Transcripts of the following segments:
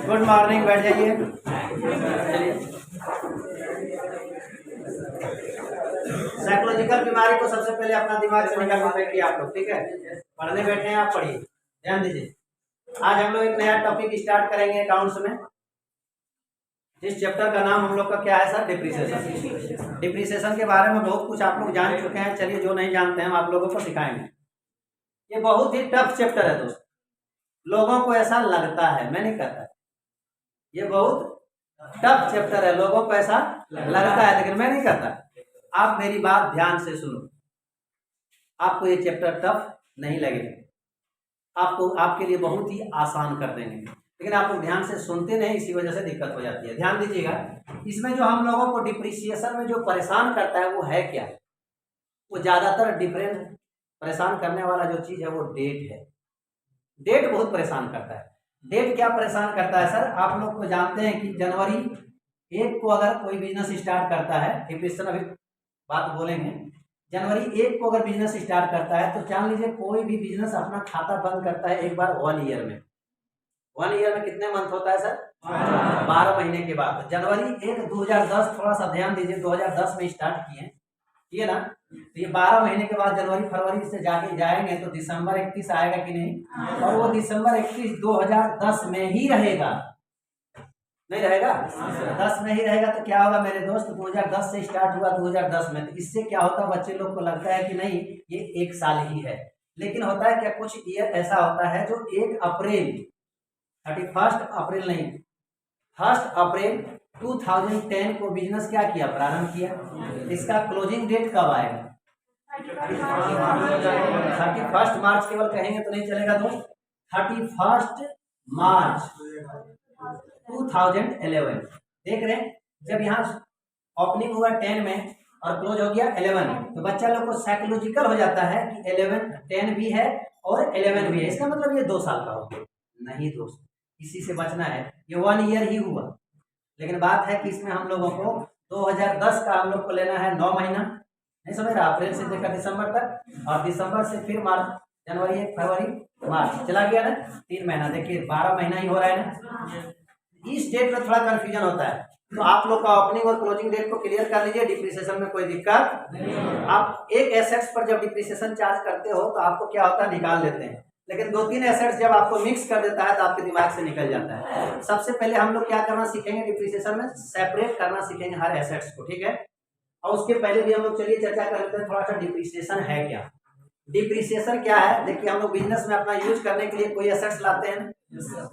Good morning, बैठ जाइए। Psychological बीमारी को सबसे पहले अपना दिमाग से निकाल के बैठिए आप लोग, ठीक है। पढ़ने बैठे हैं आप, पढ़िए, ध्यान दीजिए। आज हम लोग एक नया टॉपिक स्टार्ट करेंगे अकाउंट्स में। जिस चैप्टर का नाम हम लोग का क्या है सर? डिप्रिसिएशन। डिप्रिसिएशन के बारे में बहुत कुछ आप लोग जान चुके हैं। चलिए, जो नहीं जानते हैं हम आप लोगों को सिखाएंगे। ये बहुत ही टफ चैप्टर है दोस्त। लोगों को ऐसा लगता है, मैं नहीं कहता ये बहुत टफ चैप्टर है, लोगों को ऐसा लगता है, लेकिन मैं नहीं कहता। आप मेरी बात ध्यान से सुनो, आपको ये चैप्टर टफ नहीं लगेगा, आपको आपके लिए बहुत ही आसान कर देंगे, लेकिन आप लोग ध्यान से सुनते नहीं, इसी वजह से दिक्कत हो जाती है। ध्यान दीजिएगा, इसमें जो हम लोगों को डिप्रिसिएशन में जो परेशान करता है वो है क्या? वो ज्यादातर डिफरेंट परेशान करने वाला जो चीज है वो डेट है। डेट बहुत परेशान करता है। डेट क्या परेशान करता है सर? आप लोग को जानते हैं कि जनवरी 1 को अगर कोई बिजनेस स्टार्ट करता है, डिप्रिसिएशन अभी बात बोलेंगे, जनवरी 1 को अगर बिजनेस स्टार्ट करता है तो जान लीजिए कोई भी बिजनेस अपना खाता बंद करता है एक बार 1 ईयर में। 1 ईयर में कितने मंथ होता है सर? 12 महीने के बाद। जनवरी 1 2010, थोड़ा सा ध्यान दीजिए, 2010 में स्टार्ट किए, ठीक है ना। तो ये 12 महीने के बाद जनवरी फरवरी से जाके जाएंगे तो दिसंबर 31 आएगा कि नहीं? और वो दिसंबर 31 2010 में ही रहेगा, नहीं रहेगा? 10 में ही रहेगा। तो क्या होगा मेरे दोस्त? 2010 से स्टार्ट हुआ 2010 में, तो इससे क्या होता है, बच्चे लोग को लगता है कि नहीं ये 1 साल ही है, लेकिन होता है क्या, कुछ ईयर ऐसा होता है जो 1 अप्रैल 31 अप्रैल नहीं, 1 अप्रैल 2010 को बिजनेस क्या किया? प्रारंभ किया। इसका क्लोजिंग डेट कब आएगा? 31 मार्च केवल कहेंगे तो नहीं चलेगा दोस्त। 31 मार्च 2011 देख रहे हैं, जब यहाँ ओपनिंग हुआ 10 में और क्लोज हो गया 11 में, तो बच्चा लोग को साइकोलॉजिकल हो जाता है कि 10 भी है और 11 भी है, इसका मतलब ये 2 साल का हो गया। नहीं दोस्त, इसी से बचना है। ये 1 ईयर ही हुआ, लेकिन बात है कि इसमें हम लोगों को 2010 का हम लोग को लेना है 9 महीना, नहीं समझ रहा? अप्रैल से लेकर दिसंबर तक, और दिसंबर से फिर मार्च, जनवरी 1 फरवरी मार्च, चला गया ना 3 महीना। देखिए 12 महीना ही हो रहा है ना। इस डेट में थोड़ा कंफ्यूजन होता है, तो आप लोग का ओपनिंग और क्लोजिंग डेट को क्लियर कर लीजिए। डिप्रिसिएशन में कोई दिक्कत नहीं। आप एक एसेट्स पर जब डिप्रिसिएशन चार्ज करते हो तो आपको क्या होता है, निकाल लेते हैं, लेकिन 2-3 एसेट्स जब आपको मिक्स कर देता है तो आपके दिमाग से निकल जाता है। सबसे पहले हम लोग क्या करना सीखेंगे डिप्रिसिएशन में? सेपरेट करना सीखेंगे हर एसेट्स को, ठीक है। और उसके पहले भी हम लोग चलिए चर्चा कर लेते हैं थोड़ा सा, डिप्रिसिएशन है क्या। डिप्रिसिएशन क्या है? देखिए, हम लोग बिजनेस में अपना यूज करने के लिए कोई एसेट्स लाते हैं,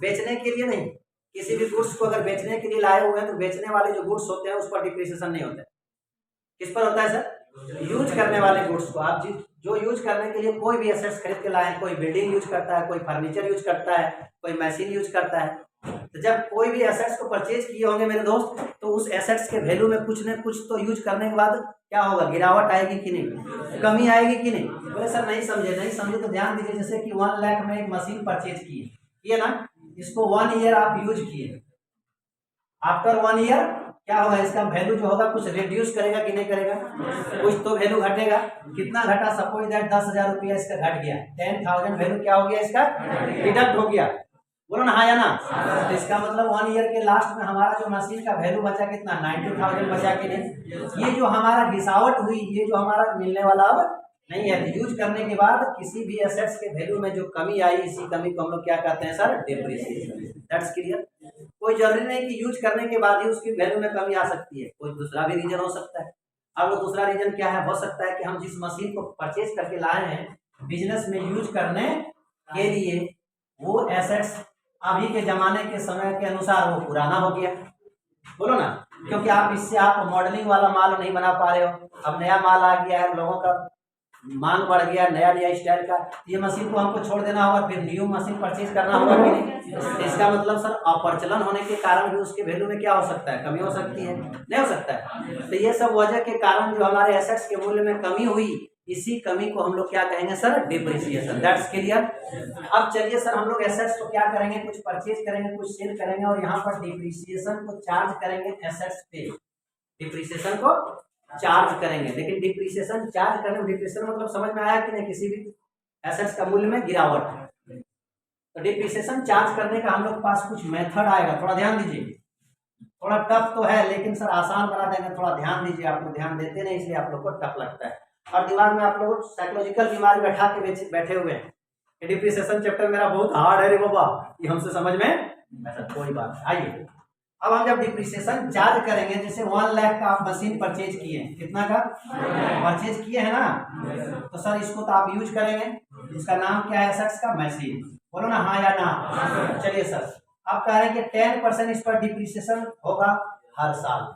बेचने के लिए नहीं। किसी भी गुड्स को अगर बेचने के लिए लाए हुए हैं तो बेचने वाले जो गुड्स होते हैं उस पर डिप्रिसिएशन नहीं होता है। किस पर होता है सर? यूज करने वाले गुड्स को। आप जो यूज करने के लिए कोई भी एसेट्स खरीद के लाए, कोई बिल्डिंग यूज करता है, कोई फर्नीचर यूज करता है, कोई मशीन यूज करता है, तो जब कोई भी एसेट्स को परचेज किए होंगे मेरे दोस्त, तो उस एसेट्स के वैल्यू में कुछ न कुछ तो यूज करने के बाद क्या होगा? गिरावट आएगी कि नहीं? कमी आएगी कि नहीं? बोले सर नहीं समझे तो ध्यान दीजिए। जैसे कि 1 लाख में एक मशीन परचेज किए ना, इसको 1 ईयर आप यूज किए, आफ्टर 1 ईयर क्या होगा? इसका वैल्यू जो होगा कुछ रिड्यूस करेगा कि नहीं करेगा? कुछ तो वैल्यू घटेगा। कितना घटा? सपोज दैट 10,000 रुपया इसका घट गया, 10,000 वैल्यू क्या हो गया इसका? डिडक्ट हो गया। बोलो ना हाँ या ना? तो इसका मतलब 1 ईयर के लास्ट में हमारा जो मशीन का वैल्यू बचा कितना? 90,000 बचा कि नहीं? ये जो हमारा गिरावट हुई, ये जो हमारा मिलने वाला अब नहीं है। यूज करने के बाद किसी भी एसेट्स के वैल्यू में जो कमी आई, इसी कमी को हम लोग क्या कहते हैं सर? डिप्रिसिएशन। That's clear. कोई जरूरी नहीं कि यूज करने के बाद ही उसकी वैल्यू में कमी आ सकती है, कोई दूसरा भी रीजन हो सकता है। अब वो दूसरा रीजन क्या है? हो सकता है कि हम जिस मशीन को परचेज करके लाए हैं बिजनेस में यूज करने के लिए, वो एसेट्स अभी के जमाने के समय के अनुसार वो पुराना हो गया। बोलो ना, क्योंकि आप इससे आप मॉडलिंग वाला माल नहीं बना पा रहे हो, अब नया माल आ गया है, लोगों का मांग बढ़ गया नया स्टाइल का, ये मशीन को हमको छोड़ देना होगा, फिर न्यू मशीन परचेज करना होगा कि नहीं? इसका मतलब सर अप्रचलन होने के कारण भी उसके वैल्यू में क्या हो सकता है? कमी हो सकती है, नहीं हो सकता है? तो ये सब वजह के कारण जो हमारे एसेट्स के मूल्य में कमी हुई, इसी कमी को हम लोग क्या कहेंगे सर? डिप्रिसिएशन। That's clear. अब चलिए सर, हम लोग एसेट्स को क्या करेंगे? कुछ परचेज करेंगे, कुछ सेल करेंगे, और यहाँ पर डिप्रिसिएशन को चार्ज करेंगे एसेट्स पे। डिप्रिसिएशन को चार्ज करेंगे, लेकिन डिप्रिसिएशन चार्ज करने में डिप्रिसिएशन मतलब समझ में आया कि नहीं? किसी भी एसेट्स का मूल्य में गिरावट। तो डिप्रिसिएशन चार्ज करने का हम लोग पास कुछ मेथड आएगा, थोड़ा ध्यान दीजिए। थोड़ा टफ तो है लेकिन सर आसान बना देंगे, थोड़ा ध्यान दीजिए। आप लोग ध्यान देते नहीं इसलिए आप लोग को टफ लगता है, और दिमाग में आप लोग साइकोलॉजिकल बीमारी बैठा के बैठे हुए हैं। डिप्रिसिएशन चैप्टर मेरा बहुत हार्ड है रे बाबा, ये हमसे समझ में ऐसा कोई बात नहीं। आइए अब हम जब डिप्रिसिएशन चार्ज करेंगे, जैसे 1 लाख का आप मशीन परचेज किए, कितना का परचेज किए हैं ना, तो सर इसको तो आप यूज करेंगे, इसका नाम क्या है एसेट्स का मशीन, बोलो ना हाँ या ना। चलिए सर आप कह रहे हैं कि 10% इस पर डिप्रिसिएशन होगा हर साल।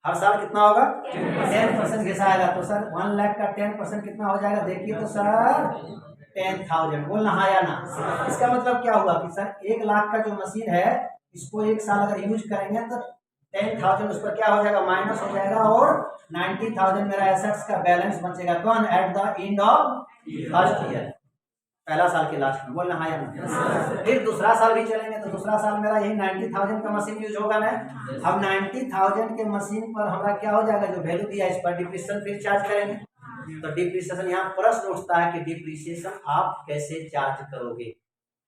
हर साल कितना होगा 10% घिसाएगा, तो सर 1 लाख का 10% कितना हो जाएगा, देखिए तो सर 10,000, बोलना हाँ या ना। इसका मतलब क्या हुआ कि सर 1 लाख का जो मशीन है इसको 1 साल अगर यूज करेंगे तो 10,000 उस पर क्या हो जाएगा, माइनस हो जाएगा, और 90,000 मेरा एसेट्स का बैलेंस बचेगा कौन, at the end of first year, पहला साल के लास्ट में, बोलना हाँ या ना। फिर दूसरा साल भी चलेंगे तो दूसरा साल मेरा यही 90,000 का मशीन यूज होगा ना। अब 90,000 के मशीन पर हमारा क्या हो जाएगा, जो वैल्यू दिया इस पर डिप्रिसिएशन फिर चार्ज करेंगे। तो डिप्रिसिएशन यहाँ प्रश्न उठता है कि डिप्रिसिएशन आप कैसे चार्ज करोगे,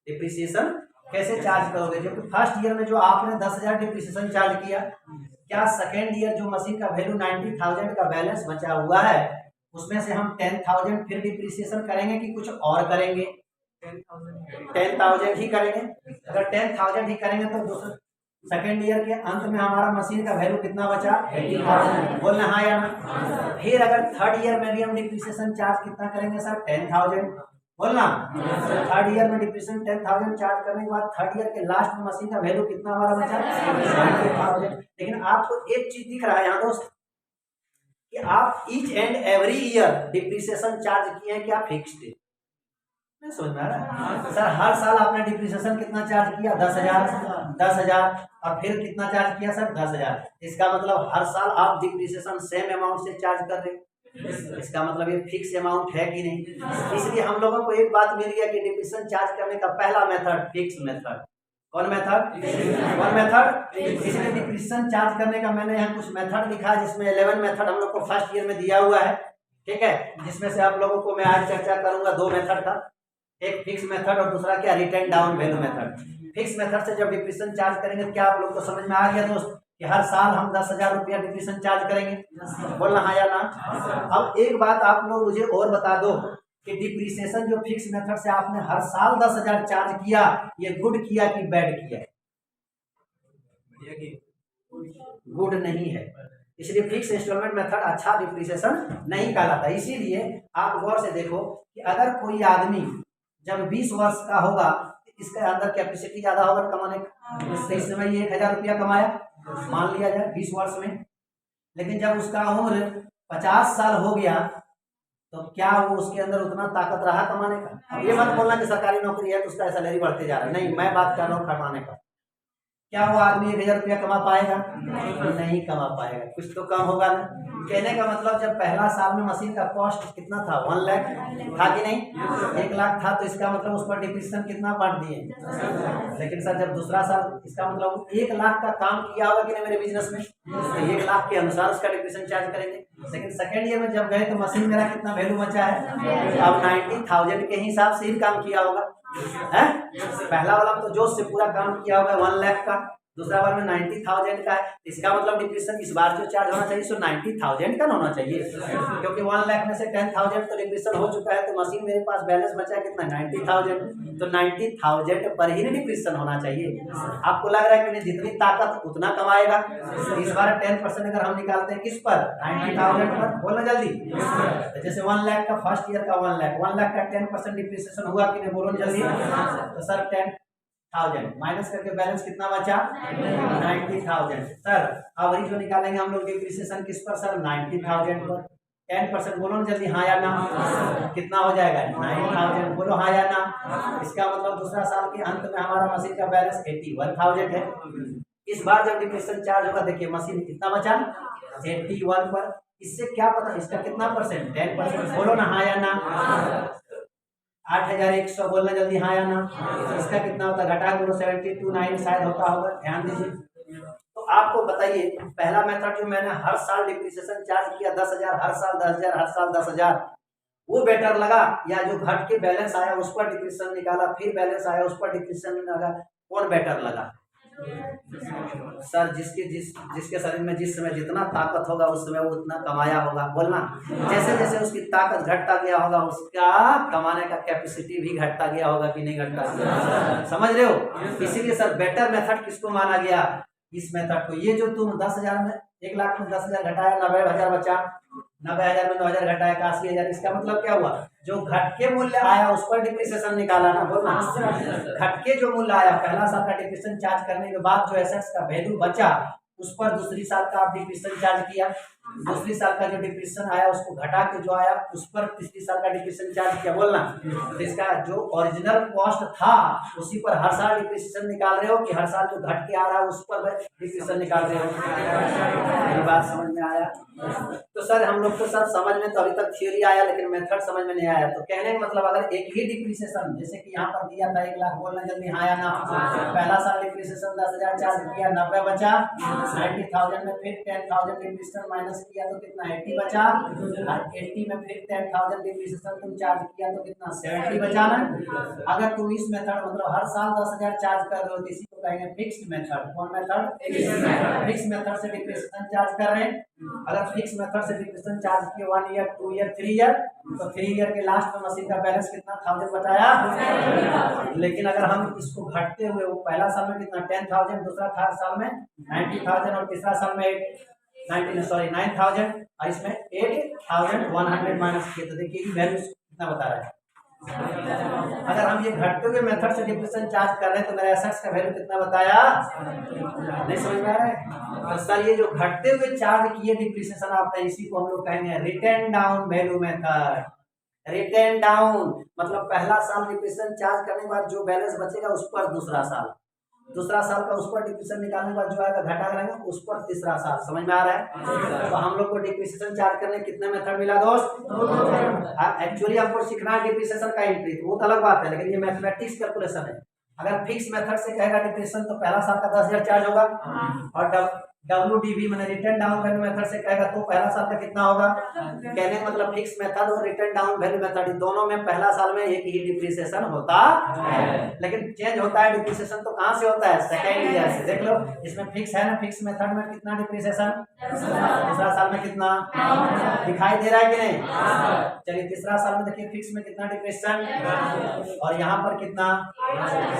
डिप्रिसिएशन कैसे चार्ज करोगे। जबकि फर्स्ट ईयर में जो आपने 10,000 डिप्रिसिएशन चार्ज किया, क्या सेकेंड ईयर जो मशीन का वैल्यू 90,000 का बैलेंस बचा हुआ है उसमें से हम 10,000 फिर डिप्रिसिएशन करेंगे कि कुछ और करेंगे, 10,000 ही करेंगे। अगर 10,000 ही करेंगे तो दूसरे सेकेंड ईयर के अंत में हमारा मशीन का वैल्यू कितना बचा, 80,000, बोलना हाँ या ना। फिर अगर थर्ड ईयर में भी हम डिप्रिसिएशन चार्ज कितना करेंगे सर, 10,000, बोलना। थर्ड ईयर में डिप्रिसिएशन 10,000 चार्ज करने के बाद थर्ड ईयर के लास्ट में मशीन का वैल्यू कितना हमारा बचा, 90,000। लेकिन आपको एक चीज दिख रहा है यहाँ दोस्त कि आप each and every year depreciation charge किए हैं क्या, फिक्स्ड है, नहीं समझ में आ रहा है सर। हर साल आपने डिप्रिसिएशन कितना चार्ज किया, 10,000, और फिर कितना चार्ज किया सर, 10,000। इसका मतलब हर साल आप डिप्रिसिएशन सेम अमाउंट से चार्ज कर रहे हैं, इसका मतलब ये फिक्स अमाउंट है कि नहीं। इसलिए हम लोगों को एक बात मिल गया कि डिप्रिसिएशन चार्ज करने का पहला मेथड फिक्स मेथड, कौन मेथड, कौन मेथड। इसलिए डिप्रिसिएशन चार्ज करने का मैंने यहाँ कुछ मेथड लिखा है जिसमें 11 मेथड हम लोग को फर्स्ट ईयर में दिया हुआ है, ठीक है, जिसमें से आप लोगों को मैं आज चर्चा करूंगा 2 मेथड का, एक फिक्स मेथड और दूसरा क्या, return down value method. Fix method से जब डिप्रिसिएशन चार्ज करेंगे तो क्या आप लोग को समझ में आ गया दोस्त कि हर साल हम 10,000 रुपया डिप्रिसिएशन चार्ज करेंगे, बोलना हाँ या ना। अब एक बात आप लोग मुझे और बता दो कि डिप्रिसिएशन जो फिक्स मेथड से आपने हर साल 10,000 चार्ज किया, ये गुड किया कि बैड किया, गुड नहीं है। इसलिए फिक्स इंस्टॉलमेंट मेथड अच्छा डिप्रिसिएशन नहीं कहलाता। इसीलिए आप गौर से देखो कि अगर कोई आदमी जब 20 वर्ष का होगा, इसके अंदर कैपेसिटी ज्यादा होगा कमाने का, इस समय ये 1,000 रुपया कमाया मान लिया जाए 20 वर्ष में, लेकिन जब उसका उम्र 50 साल हो गया तो क्या वो उसके अंदर उतना ताकत रहा कमाने का। अब ये मत बोलना कि सरकारी नौकरी है तो उसका सैलरी बढ़ते जा रहा है, नहीं, मैं बात कर रहा हूँ कमाने का। क्या वो आदमी 1,000 रुपया कमा पाएगा, नहीं कमा पाएगा, कुछ तो कम होगा ना। कहने का मतलब जब पहला साल में मशीन का कॉस्ट कितना था, 1 लाख था कि नहीं, 1 लाख था, तो इसका मतलब उस पर डिप्रिसिएशन कितना बांट दिए। लेकिन सर जब दूसरा साल, इसका मतलब 1 लाख का काम किया होगा कि नहीं मेरे बिजनेस में, तो 1 लाख के अनुसार उसका डिप्रिसिएशन चार्ज करेंगे। लेकिन सेकेंड ईयर में जब गए तो मशीन मेरा कितना वैल्यू बचा है, अब 90,000 के हिसाब से ही काम किया होगा है। पहला वाला तो जोश से पूरा काम किया होगा 1 लाख का, दूसरा बार में 90,000 का है, इसका मतलब डिप्रिसिएशन इस बार जो चार्ज होना चाहिए सो 90,000 का होना चाहिए, क्योंकि 1 लाख में से 10,000 तो डिप्रिसिएशन हो चुका है, तो मशीन मेरे पास बैलेंस बचा है कितना, 90,000, तो 90,000 पर ही डिप्रिसिएशन होना चाहिए। आपको लग रहा है कि जितनी ताकत उतना कमाएगा, इस बार 10% अगर हम निकालते हैं किस पर, 90,000 पर, बोलना जल्दी। तो जैसे 1 लाख का फर्स्ट ईयर का 1 लाख का 10% डिप्रिसिएशन हुआ कि नहीं, बोलो जल्दी। तो सर 10,000 माइनस करके बैलेंस कितना बचा, 90,000। सर एवरेज जो निकालेंगे हम लोग डिप्रिसिएशन किस पर सर, 90,000 पर, 10% बोलो ना जल्दी हाँ या ना, कितना हो जाएगा 9,000, बोलो हाँ या ना। इसका मतलब दूसरा साल के अंत में हमारा मशीन का बैलेंस 81,000 है। इस बार जब डिप्रिसिएशन चार्ज होगा, देखिए मशीन कितना बचा, 81 पर। इससे क्या पता इसका कितना परसेंट, 10%, बोलो ना हाँ या ना। 8,100, बोलना जल्दी हाँ या ना। इसका कितना होता है, घटा करो 72,9 शायद होता होगा, ध्यान दीजिए। तो आपको बताइए पहला मेथड जो मैंने हर साल डिप्रिसिएशन चार्ज किया 10,000, हर साल 10,000, हर साल 10,000, वो बेटर लगा, या जो घट के बैलेंस आया उस पर डिप्रीशिएशन निकाला, फिर बैलेंस आया उस पर डिप्रीशिएशन निकाला, कौन बेटर लगा? सर जिसके शरीर में जिस समय जितना ताकत होगा उस समय वो उतना कमाया होगा, बोलना। जैसे जैसे उसकी ताकत घटता गया होगा उसका कमाने का कैपेसिटी भी घटता गया होगा कि नहीं घटता? समझ रहे हो? इसीलिए सर बेटर मेथड किसको माना गया? इस मेथड को। ये जो तुम 10,000 में 1 लाख में 10,000 घटाया, 90,000 बचा, 90,000 में 9,000 घटाया, 81,000, इसका मतलब क्या हुआ? जो घट के मूल्य आया उस पर डिप्रिसिएशन निकाला ना, बोलना। घट के जो मूल्य आया पहला साल का डिप्रिसिएशन चार्ज करने के बाद जो एसेट्स का वैल्यू बचा उस पर दूसरी साल का आप डिप्रिसिएशन चार्ज किया, दूसरी साल का जो डिप्रिसिएशन आया उसको घटा के जो आया उस पर तीसरी साल का डिप्रिसिएशन चार्ज किया, बोलना। तो इसका जो ओरिजिनल कॉस्ट था उसी पर हर साल डिप्रिसिएशन निकाल रहे हो कि हर साल जो घट के आ रहा है उस पर डिप्रिसिएशन निकाल रहे हो? ये बात समझ में आया? तो सर हम लोग को सर समझ में तो अभी तक थ्योरी आया लेकिन मेथड समझ में नहीं आया। तो कहने का मतलब अगर एक ही डिप्रिसिएशन जैसे कि यहाँ पर दिया था 1 लाख, बोलना जल्दी हाँ या ना। पहला साल डिप्रिसिएशन 10,000 चार्ज किया, 90 बचा, 90,000 में फिर 10,000 डिप्रिसिएशन माइनस किया तो कितना 80 बचा, और 80 में फिर 10,000 डिप्रिसिएशन तुम चार्ज किया तो कितना 70 बचा ना। अगर तुम इस मेथड मतलब हर साल 10,000 चार्ज कर रहे हो तो इसी को कहेंगे फिक्स्ड मेथड। कौन मेथड? फिक्स मेथड से डिप्रिसिएशन चार्ज कर रहे हैं। अगर फिक्स मेथड से डिप्रिसिएशन चार्ज किए 1 ईयर 2 ईयर 3 ईयर तो 3 ईयर के लास्ट में मशीन का बैलेंस कितना 1000 बताया। लेकिन अगर हम इसको घटते हुए वो पहला साल में कितना 10,000, दूसरा साल में 90,000 और तीसरा साल में 9,000 और इसमें 8,100 माइनस किए तो देखिए वैल्यू कितना बता रहा है। अगर हम ये घटते हुए मेथड से डिप्रिसिएशन चार्ज कर रहे हैं तो मेरा एसेट्स का वैल्यू कितना बताया? नहीं समझ में आ रहा है? तो सर ये जो घटते हुए चार्ज किए डिप्रिसिएशन आता है इसी को हम लोग कहेंगे return down value method. Return down मतलब पहला साल डिप्रिसिएशन चार्ज करने के बाद जो बैलेंस बचेगा उस पर दूसरा साल का उस पर डिप्रिसिएशन निकालने के बाद जो आएगा घटा करेंगे उस पर तीसरा साल। समझ में आ रहा है? तो हम लोग को डिप्रिसिएशन चार्ज करने कितने मेथड मिला दोस्त? एक्चुअली आपको सीखना है डिप्रिसिएशन का एंट्री, तो वो तो अलग बात है, लेकिन ये मैथमेटिक्स कैलकुलेशन है। अगर फिक्स मेथड से कहेगा डिप्रिसिएशन तो पहला साल का 10,000 चार्ज होगा, और WDV मैंने रिटर्न डाउन वैल्यू मेथड से कहेगा तो पहला साल का कितना होगा। कहने का मतलब फिक्स मेथड और रिटर्न डाउन वैल्यू मेथड दोनों में पहला साल में एक ही डिप्रिसिएशन होता है, लेकिन चेंज होता है डिप्रिसिएशन तो कहाँ से होता है? सेकेंड ईयर से। देख लो इसमें फिक्स है ना, फिक्स मेथड में कितना डिप्रिसिएशन, दूसरा साल में कितना दिखाई दे रहा है कि नहीं? चलिए तीसरा साल में देखिए फिक्स में कितना डिप्रिसिएशन और यहाँ पर कितना,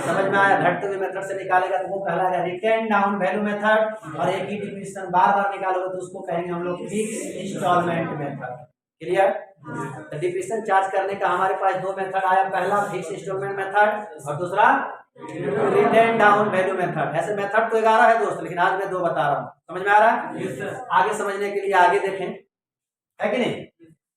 समझ में आया? घटते हुए मेथड से निकालेगा तो वो कहलाएगा रिटर्न डाउन वैल्यू मेथड, और एक ही डिप्रिसिएशन बार बार निकालोगे तो उसको कहेंगे हम लोग फिक्स इंस्टॉलमेंट मेथड। क्लियर? तो डिप्रिसिएशन चार्ज करने का हमारे पास दो मेथड आया, पहला फिक्स इंस्टॉलमेंट मेथड और दूसरा रिटर्न डाउन वैल्यू मेथड। ऐसे मेथड तो 11 है दोस्त, लेकिन आज मैं 2 बता रहा हूँ। समझ में आ रहा है? आगे समझने के लिए आगे देखें, है कि नहीं?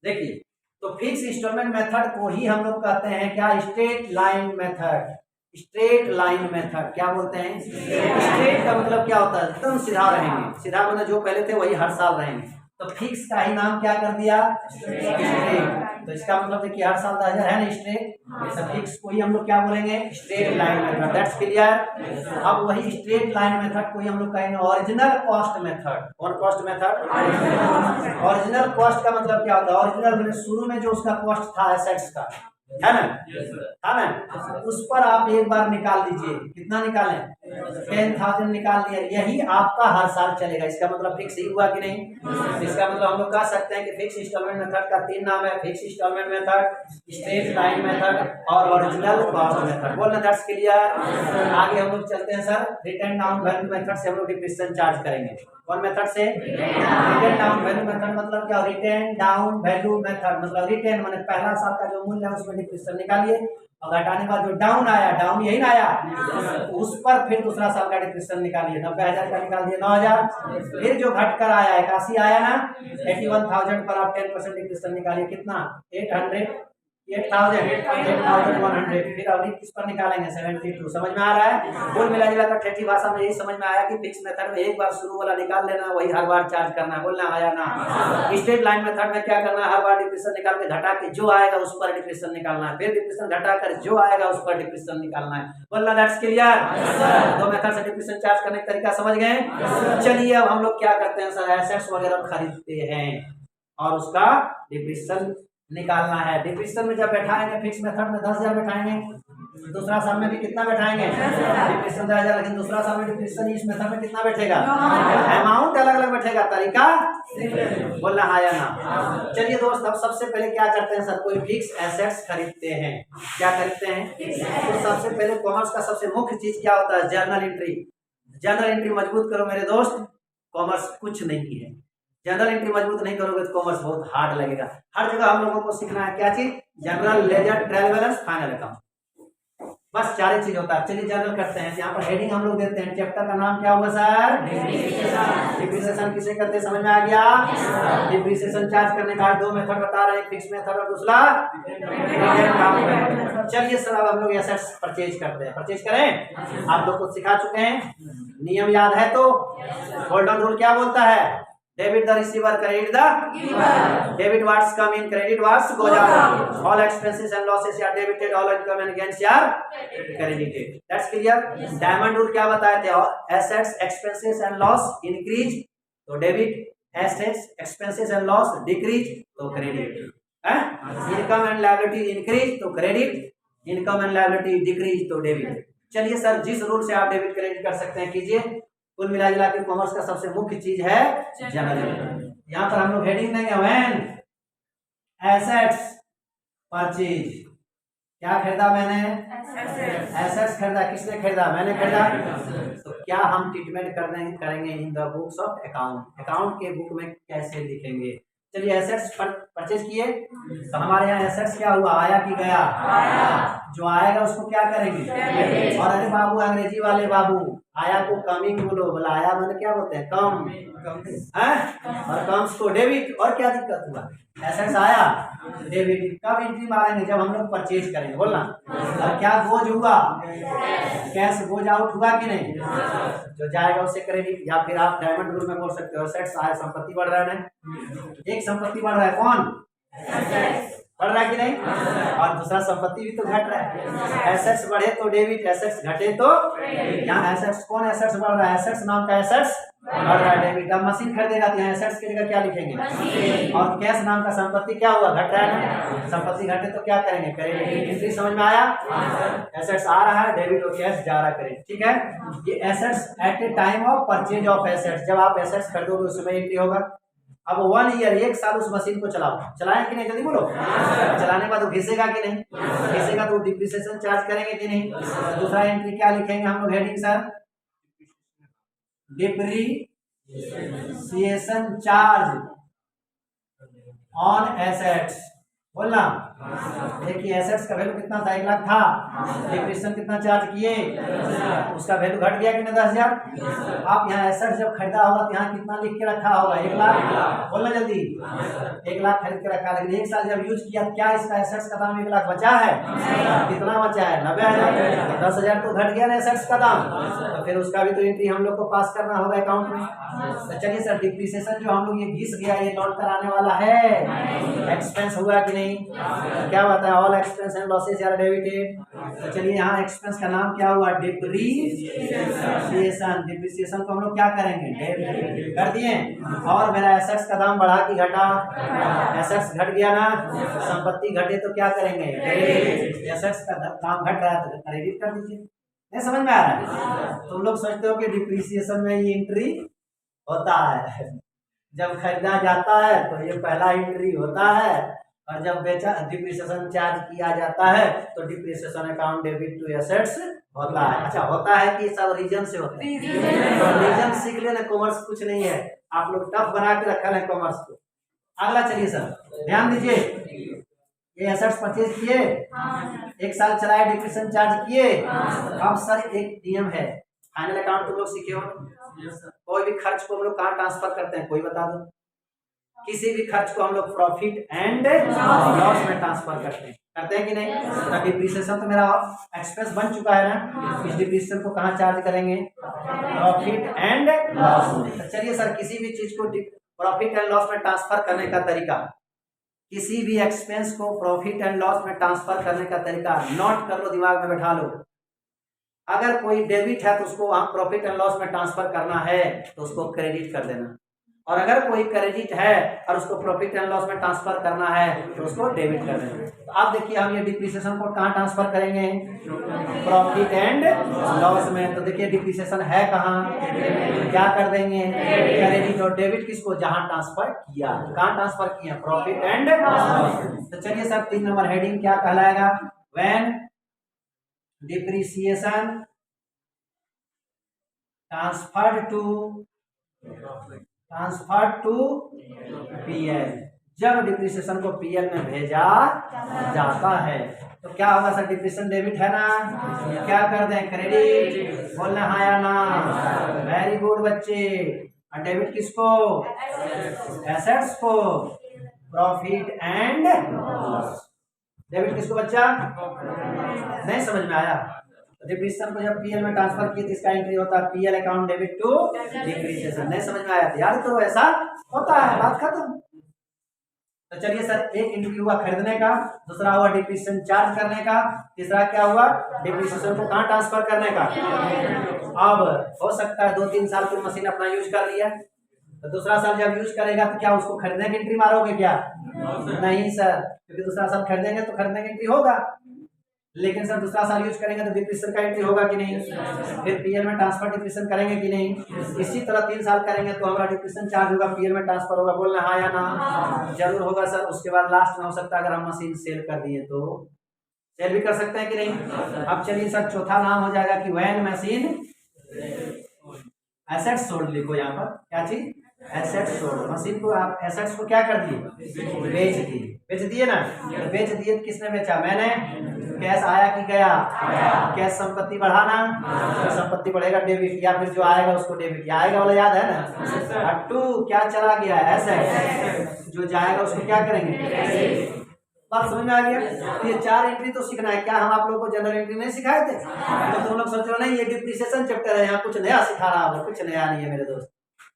देखिए तो फिक्स इंस्टॉलमेंट मेथड को ही हम लोग कहते हैं क्या? Straight line method. Straight line method क्या बोलते हैं? स्ट्रेट का मतलब क्या होता है? एकदम सीधा रहेंगे, सीधा मतलब जो पहले थे वही हर साल रहेंगे। तो फिक्स का ही नाम क्या कर दिया? स्ट्रेट। तो इसका मतलब देखिए हर साल 10,000 है ना स्ट्रेट, तो फिक्स को ही हम लोग क्या बोलेंगे? Straight line method. That's clear? अब वही स्ट्रेट लाइन मेथड को ही हम लोग कहेंगे ओरिजिनल कॉस्ट मेथड। कौन कॉस्ट मेथड? ओरिजिनल कॉस्ट का मतलब क्या होता है? ओरिजिनल मतलब शुरू में जो उसका कॉस्ट था एसेट्स का, है ना, है ना, उस पर आप एक बार निकाल दीजिए। कितना निकालें? 10,000 निकाल दिया। यही आपका हर साल चलेगा। इसका मतलब फिक्स ही हुआ कि नहीं? इसका मतलब हम लोग कह सकते हैं कि फिक्स इंस्टॉलमेंट मेथड का 3 नाम है, fix instalment method, straight line method और ओरिजिनल कॉस्ट मेथड। बोलना दैट्स क्लियर? आगे हम लोग चलते हैं sir, written down value method से हम लोग डिप्रिसिएशन चार्ज करेंगे। कौन मेथड से? रिटर्न डाउन वैल्यू मेथड मतलब क्या? रिटर्न डाउन वैल्यू मेथड मतलब रिटर्न माने पहला साल का जो मूल्य है उसमें डिप्रिसिएशन निकालिए और घटाने का जो डाउन आया, डाउन यही ना आया, तो उस पर फिर दूसरा साल का डिप्रिसिएशन निकालिए। 90,000 का निकाल दिए 9,000, फिर जो घटकर आया 81 आया ना, 81,000 पर आप 10% डिप्रिसिएशन निकालिए। कितना? 8,100 फिर अभी किस पर निकालेंगे? 72। समझ में आ रहा है? कुल मिला जुला कर ठेठी भाषा में यही समझ में आया कि फिक्स मेथड में एक बार शुरू वाला निकाल लेना, वही हर बार चार्ज करना है। बोलना आया ना? स्ट्रेट लाइन मेथड में क्या करना है? हर बार डिप्रिसिएशन निकाल के घटा के जो आएगा उस पर डिप्रिसिएशन निकालना है, फिर डिप्रिसिएशन घटा कर जो आएगा उस पर डिप्रिसिएशन निकालना है। बोलना दैट्स क्लियर? दो मेथड से डिप्रिसिएशन चार्ज करने का तरीका समझ गए? चलिए अब हम लोग क्या करते हैं सर, एसेट्स वगैरह खरीदते हैं और उसका डिप्रिसिएशन निकालना है। डिप्रीशिएशन में जब बैठाएंगे फिक्स मेथड में 10,000 बैठाएंगे, दूसरा साल में भी कितना बैठाएंगे? डिप्रीशिएशन 10,000, लेकिन दूसरा साल में डिप्रीशिएशन इस मेथड में कितना बैठेगा? अमाउंट अलग अलग बैठेगा, तरीका बोलना हाँ या ना। चलिए दोस्त, अब सबसे पहले क्या करते हैं सर, कोई फिक्स एसेट्स खरीदते हैं। क्या खरीदते हैं? तो सबसे पहले कॉमर्स का सबसे मुख्य चीज क्या होता है? Journal entry. जर्नल एंट्री मजबूत करो मेरे दोस्त, कॉमर्स कुछ नहीं है। जनरल एंट्री मजबूत नहीं करोगे तो कॉमर्स बहुत हार्ड लगेगा। हर जगह हम लोगों को सीखना है क्या चीज? General, ledger, trial balance, final account, बस 4 चीज होता है। चलिए जनरल करते हैं। यहाँ पर हेडिंग हम लोग देते हैं, चैप्टर का नाम क्या होगा सर? डिप्रीशिएशन किसे करते हैं, समझ में आ गया? डिप्रीशिएशन चार्ज करने का 2 मेथड बता रहे हैं, फिक्स मेथड और दूसरा। चलिए सर, अब हम लोग एसेट्स परचेज करते हैं। परचेज करें, आप लोग को सिखा चुके हैं, नियम याद है तो। गोल्डन रूल क्या बोलता है? Debit the receiver, credit the giver. Debit what's come in, credit what's goes out. All expenses and losses are debited, all income and gains are credited. That's clear. Diamond rule क्या बताए थे? Assets expenses and loss increase तो debit, assets expenses and loss decrease तो credit. Income and liability increase तो credit, income and liability decrease तो debit. चलिए sir, जिस rule से आप डेबिट क्रेडिट कर सकते हैं कीजिए। कुल मिला जुला के कॉमर्स का सबसे मुख्य चीज है जनरल। यहाँ पर हम लोग हेडिंग देंगे, व्हेन एसेट्स परचेज। क्या खरीदा मैंने? एसेट्स खरीदा। किसने खरीदा? मैंने खरीदा। तो क्या हम ट्रीटमेंट करेंगे in the books of account, account के बुक में कैसे लिखेंगे? चलिए एसेट्स परचेज किए तो हमारे यहाँ एसेट्स क्या हुआ? आया कि गया? जो आएगा उसको क्या करेंगे? और अरे बाबू, अंग्रेजी वाले बाबू, आया को कमिंग बोलो। बोला आया मैंने क्या बोलते हैं? कम है, और कम्स को डेबिट। और क्या दिक्कत हुआ? एसेट्स आया, डेबिट। कब एंट्री मारेंगे? जब हम लोग परचेज करेंगे। बोलना। और क्या गोज हुआ? कैश गोज आउट हुआ कि नहीं? जो जाएगा उसे क्रेडिट। या फिर आप डायमंड रूल में बोल सकते हो, एसेट्स आए, संपत्ति बढ़ रहा है ना, एक संपत्ति बढ़ रहा है, कौन बढ़ रहा है कि नहीं? और दूसरा संपत्ति भी तो घट रहा है। एसेट्स बढ़े तो डेबिट, एसेट्स घटे तो। यहाँ एसेट्स, कौन एसेट्स बढ़ रहा है? एसेट्स नाम का एसेट्स बढ़ रहा है, डेबिट। अब मशीन खरीदेगा तो यहाँ एसेट्स की जगह क्या लिखेंगे? और कैश नाम का संपत्ति क्या हुआ? घट रहा है ना, संपत्ति घटे तो क्या करेंगे? क्रेडिट। एंट्री समझ में आया? एसेट्स आ रहा है, डेबिट और कैश जा रहा है, क्रेडिट। ठीक है, ये assets at a time of purchase of assets. जब आप एसेट्स खरीदोगे उस समय एंट्री होगा। अब 1 ईयर, 1 साल उस मशीन को चलाओ, चलाएं कि नहीं? जल्दी बोलो। चलाने के बाद वो घिसेगा कि नहीं? घिसेगा तो डिप्रिसिएशन चार्ज करेंगे कि नहीं? दूसरा एंट्री क्या लिखेंगे हम लोग? Heading sir, depreciation charge on assets. बोलना। देखिए एसेट्स का वैल्यू कितना था? 1 लाख था। डिप्रिसिएशन कितना चार्ज किए? उसका वैल्यू घट गया कि नहीं? 10,000। आप यहाँ एसेट्स जब खरीदा होगा तो यहाँ कितना लिख के रखा होगा? 1 लाख। बोलना जल्दी। 1 लाख खरीद के रखा, लेकिन 1 साल जब यूज किया क्या इसका एसेट्स का दाम 1 लाख बचा है? कितना बचा है? 90,000। 10,000 तो घट गया ना एसेट्स का दाम, तो फिर उसका भी तो एंट्री हम लोग को पास करना होगा अकाउंट में। तो चलिए सर, डिप्रिसिएशन जो हम लोग ये घिस गया, ये लौट कर आने वाला है, एक्सपेंस हुआ कि नहीं? क्या बताया? All expense and losses are debited. तो चलिए यहाँ एक्सपेंस का नाम क्या हुआ? डिप्रिसिएशन। डिप्रिसिएशन को हम लोग क्या करेंगे? डेबिट कर दिए। और मेरा एसेट्स का दाम बढ़ा कि घटा? एसेट्स घट गया ना, संपत्ति घटे तो क्या करेंगे? क्रेडिट। एसेट्स का दाम घट रहा है तो क्रेडिट कर दीजिए। नहीं समझ में आ रहा है? तुम लोग सोचते हो कि डिप्रिसिएशन में ये एंट्री होता है, जब खरीदा जाता है तो ये पहला एंट्री होता है, और जब बेचा डिप्रिसिएशन चार्ज किया जाता है तो depreciation account debit to assets होता है। अच्छा, होता है कि सब रीजन से होता है? तो रीजन सीख लेना, कॉमर्स कुछ नहीं है, आप लोग टफ बना के रखा है कॉमर्स को। अगला चलिए सर, ध्यान दीजिए। ये एसेट्स परचेज किए, 1 साल चलाए, डिप्रिसिएशन चार्ज किए। अब सर एक नियम है, फाइनल अकाउंट तुम लोग सीखे हो? कोई भी खर्च को हम लोग कहाँ ट्रांसफर करते हैं? कोई बता दो। किसी भी खर्च को हम लोग प्रॉफिट एंड लॉस में ट्रांसफर करते हैं कि नहीं? तो डिप्रिसिएशन तो मेरा एक्सपेंस बन चुका है ना, इस डिप्रिसिएशन को कहाँ चार्ज करेंगे? Profit and loss. तो चलिए सर, किसी भी चीज को प्रॉफिट एंड लॉस में ट्रांसफर करने का तरीका, किसी भी एक्सपेंस को प्रॉफिट एंड लॉस में ट्रांसफर करने का तरीका नोट कर लो, दिमाग में बैठा लो। अगर कोई डेबिट है तो उसको आप प्रॉफिट एंड लॉस में ट्रांसफर करना है तो उसको क्रेडिट कर देना। और अगर कोई क्रेडिट है और उसको प्रॉफिट एंड लॉस में ट्रांसफर करना है तो उसको डेबिट कर देंगे। तो आप देखिए हम ये डिप्रिसिएशन को कहाँ ट्रांसफर करेंगे, प्रॉफिट एंड लॉस में। तो देखिए डिप्रिसिएशन है कहाँ, क्या कर देंगे, क्रेडिट। और डेबिट किसको, जहां ट्रांसफर किया, कहाँ ट्रांसफर किया, प्रॉफिट एंड लॉस। तो चलिए सर 3 नंबर हेडिंग क्या कहलाएगा, when depreciation transferred to PL, जब डिप्रिसिएशन को पीएल में भेजा जाता है तो क्या होगा सर, डिप्रिसिएशन डेबिट है ना, क्या कर दें, क्रेडिट, बोलना हाँ या ना, वेरी गुड बच्चे। और डेबिट किसको, एसेट्स को, प्रॉफिट एंड लॉस। डेबिट किसको बच्चा, नहीं समझ में आया। डिप्रिसिएशन को जब पीएल में ट्रांसफर किए तो इसका एंट्री होता है PL account debit to depreciation. नहीं समझ में आया तो याद करो, ऐसा होता है, बात खत्म। तो चलिए सर, एक एंट्री हुआ खरीदने का, दूसरा हुआ डिप्रिसिएशन चार्ज करने का, तीसरा क्या हुआ, डिप्रिसिएशन को कहाँ ट्रांसफर करने का। अब हो सकता है 2-3 साल की मशीन अपना यूज कर लिया, तो दूसरा साल जब यूज करेगा तो क्या उसको खरीदने की एंट्री मारोगे क्या, नहीं सर, क्योंकि दूसरा साल खरीदेंगे तो खरीदने की एंट्री होगा, लेकिन सर दूसरा साल यूज करेंगे तो डिप्रिसिएशन का एंट्री होगा कि नहीं, फिर पीएल में ट्रांसफर डिप्रिसिएशन करेंगे कि नहीं। इसी तरह 3 साल करेंगे तो हमारा डिप्रिसिएशन चार्ज होगा, पीएल में ट्रांसफर होगा, बोलना हाँ या ना, जरूर होगा सर। उसके बाद लास्ट में हो सकता है अगर हम मशीन सेल कर दिए तो सेल भी कर सकते हैं कि नहीं। अब चलिए सर चौथा नाम हो जाएगा कि व्हेन मशीन एसेट्स सोल्ड, लिखो यहाँ पर क्या चीज, एसेट्स सोल्ड। मशीन को आप एसेट्स को क्या कर दिए, बेच दिए, बेच दिए ना, तो बेच दिए तो किसने बेचा, मैंने। कैश आया कि गया, कैश संपत्ति बढ़ाना, तो संपत्ति बढ़ेगा डेबिट, या फिर जो आएगा उसको डेबिट, या आएगा वाला याद है ना। और टू क्या चला गया, एसेट, जो जाएगा उसको क्या करेंगे, बात समझ में आ गया। तो ये 4 एंट्री तो सीखना है। क्या हम आप लोगों को जनरल एंट्री नहीं सिखाए थे, तो तुम लोग सोच रहे हो नहीं ये डिप्रिसिएशन चैप्टर है, यहाँ कुछ नया सिखा रहा होगा, कुछ नया नहीं है मेरे दोस्त।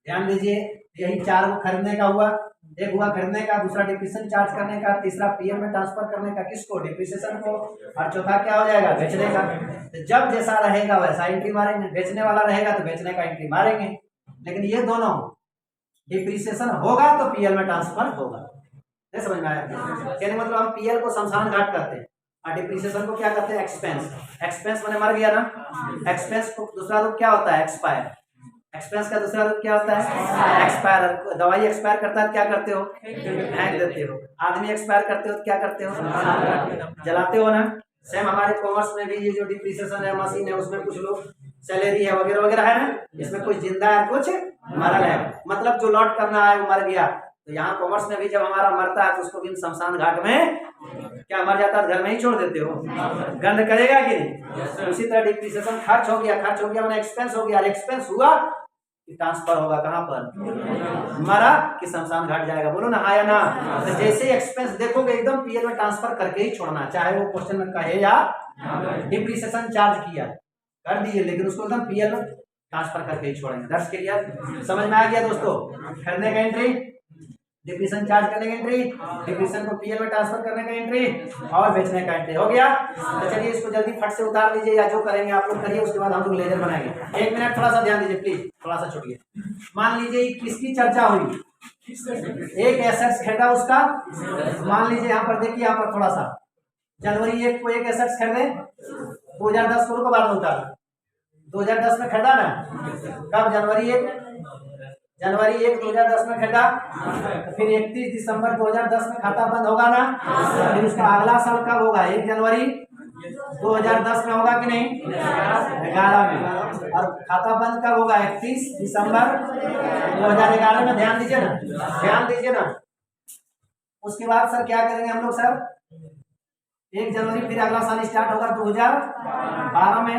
ध्यान दीजिए, यही 4 को खरीदने का हुआ, एक हुआ खरीदने का, दूसरा डिप्रिसिएशन चार्ज करने का, तीसरा पीएल में ट्रांसफर करने का, किसको, डिप्रिसिएशन को, और चौथा क्या हो जाएगा, बेचने का। तो जब जैसा रहेगा वैसा एंट्री मारेंगे, बेचने वाला रहेगा तो बेचने का एंट्री मारेंगे, लेकिन ये दोनों डिप्रिसिएशन होगा तो पीएल में ट्रांसफर होगा। नहीं समझ में आया, कहने मतलब हम पीएल को शमशान घाट करते हैं और डिप्रिसिएशन को क्या करते हैं, एक्सपेंस। एक्सपेंस मैंने मर गया ना, एक्सपेंस को दूसरा रूप क्या होता है, एक्सपायर। एक्सपेंस का दूसरा रूप क्या होता है, एक्सपायर। दवाई एक्सपायर करता है क्या करते हो, फेंक देते हो। आदमी एक्सपायर करते हो क्या करते हो, जलाते हो ना। सेम हमारे कॉमर्स में भी ये जो डिप्रिसिएशन है, मशीन है, उसमें कुछ लोग सैलरी है वगैरह वगैरह है ना, इसमें कुछ जिंदा है कुछ मरा है, मतलब जो लॉट करना है वो मर गया। तो यहाँ कॉमर्स में भी जब हमारा मरता है तो उसको भी शमशान घाट में क्या मर जाता है, घर में ही छोड़ देते हो, गंध करेगा कि नहीं। उसी तरह डिप्रिसिएशन खर्च हो गया, खर्च हो गया मैंने एक्सपेंस हो गया, एक्सपेंस हुआ कि ट्रांसफर होगा कहाँ पर, मरा कि शमशान घाट जाएगा, बोलो ना हाँ या ना। तो जैसे एक्सपेंस देखोगे एकदम पीएल में ट्रांसफर करके ही छोड़ना, चाहे वो क्वेश्चन में कहे या डिप्रिसिएशन चार्ज किया कर दिए, लेकिन उसको एकदम पीएल में ट्रांसफर करके ही छोड़ेंगे। दर्ज क्लियर, समझ में आ गया दोस्तों। खरीदने का एंट्री, डिप्रिसिएशन चार्ज करने का एंट्री, डिप्रिसिएशन को पीएल में ट्रांसफर करने का एंट्री, और बेचने का एंट्री हो गया। तो चलिए इसको जल्दी फट से उतार लीजिए, या जो करेंगे आप लोग करिए, उसके बाद हम लोग लेजर बनाएंगे। 1 मिनट थोड़ा सा ध्यान दीजिए प्लीज, थोड़ा सा छुटिए। मान लीजिए किसकी चर्चा हुई, एक एसेट्स खरीदा उसका, मान लीजिए यहाँ पर देखिए, यहाँ पर थोड़ा सा जनवरी 1 को एक एसेट्स खरीदे, 2010 को बाद में उतार, 2010 में खरीदा ना, कब, जनवरी 1 2010 में खरीदा, तो फिर 31 दिसंबर 2010 में खाता बंद होगा ना, फिर उसका अगला साल कब होगा, 1 जनवरी 2010 में होगा कि नहीं, 11 में। और खाता बंद कब होगा, 31 दिसंबर 2011 में। ध्यान दीजिए ना, ध्यान दीजिए ना। उसके बाद सर क्या करेंगे हम लोग, सर 1 जनवरी फिर अगला साल स्टार्ट होगा 2012 में,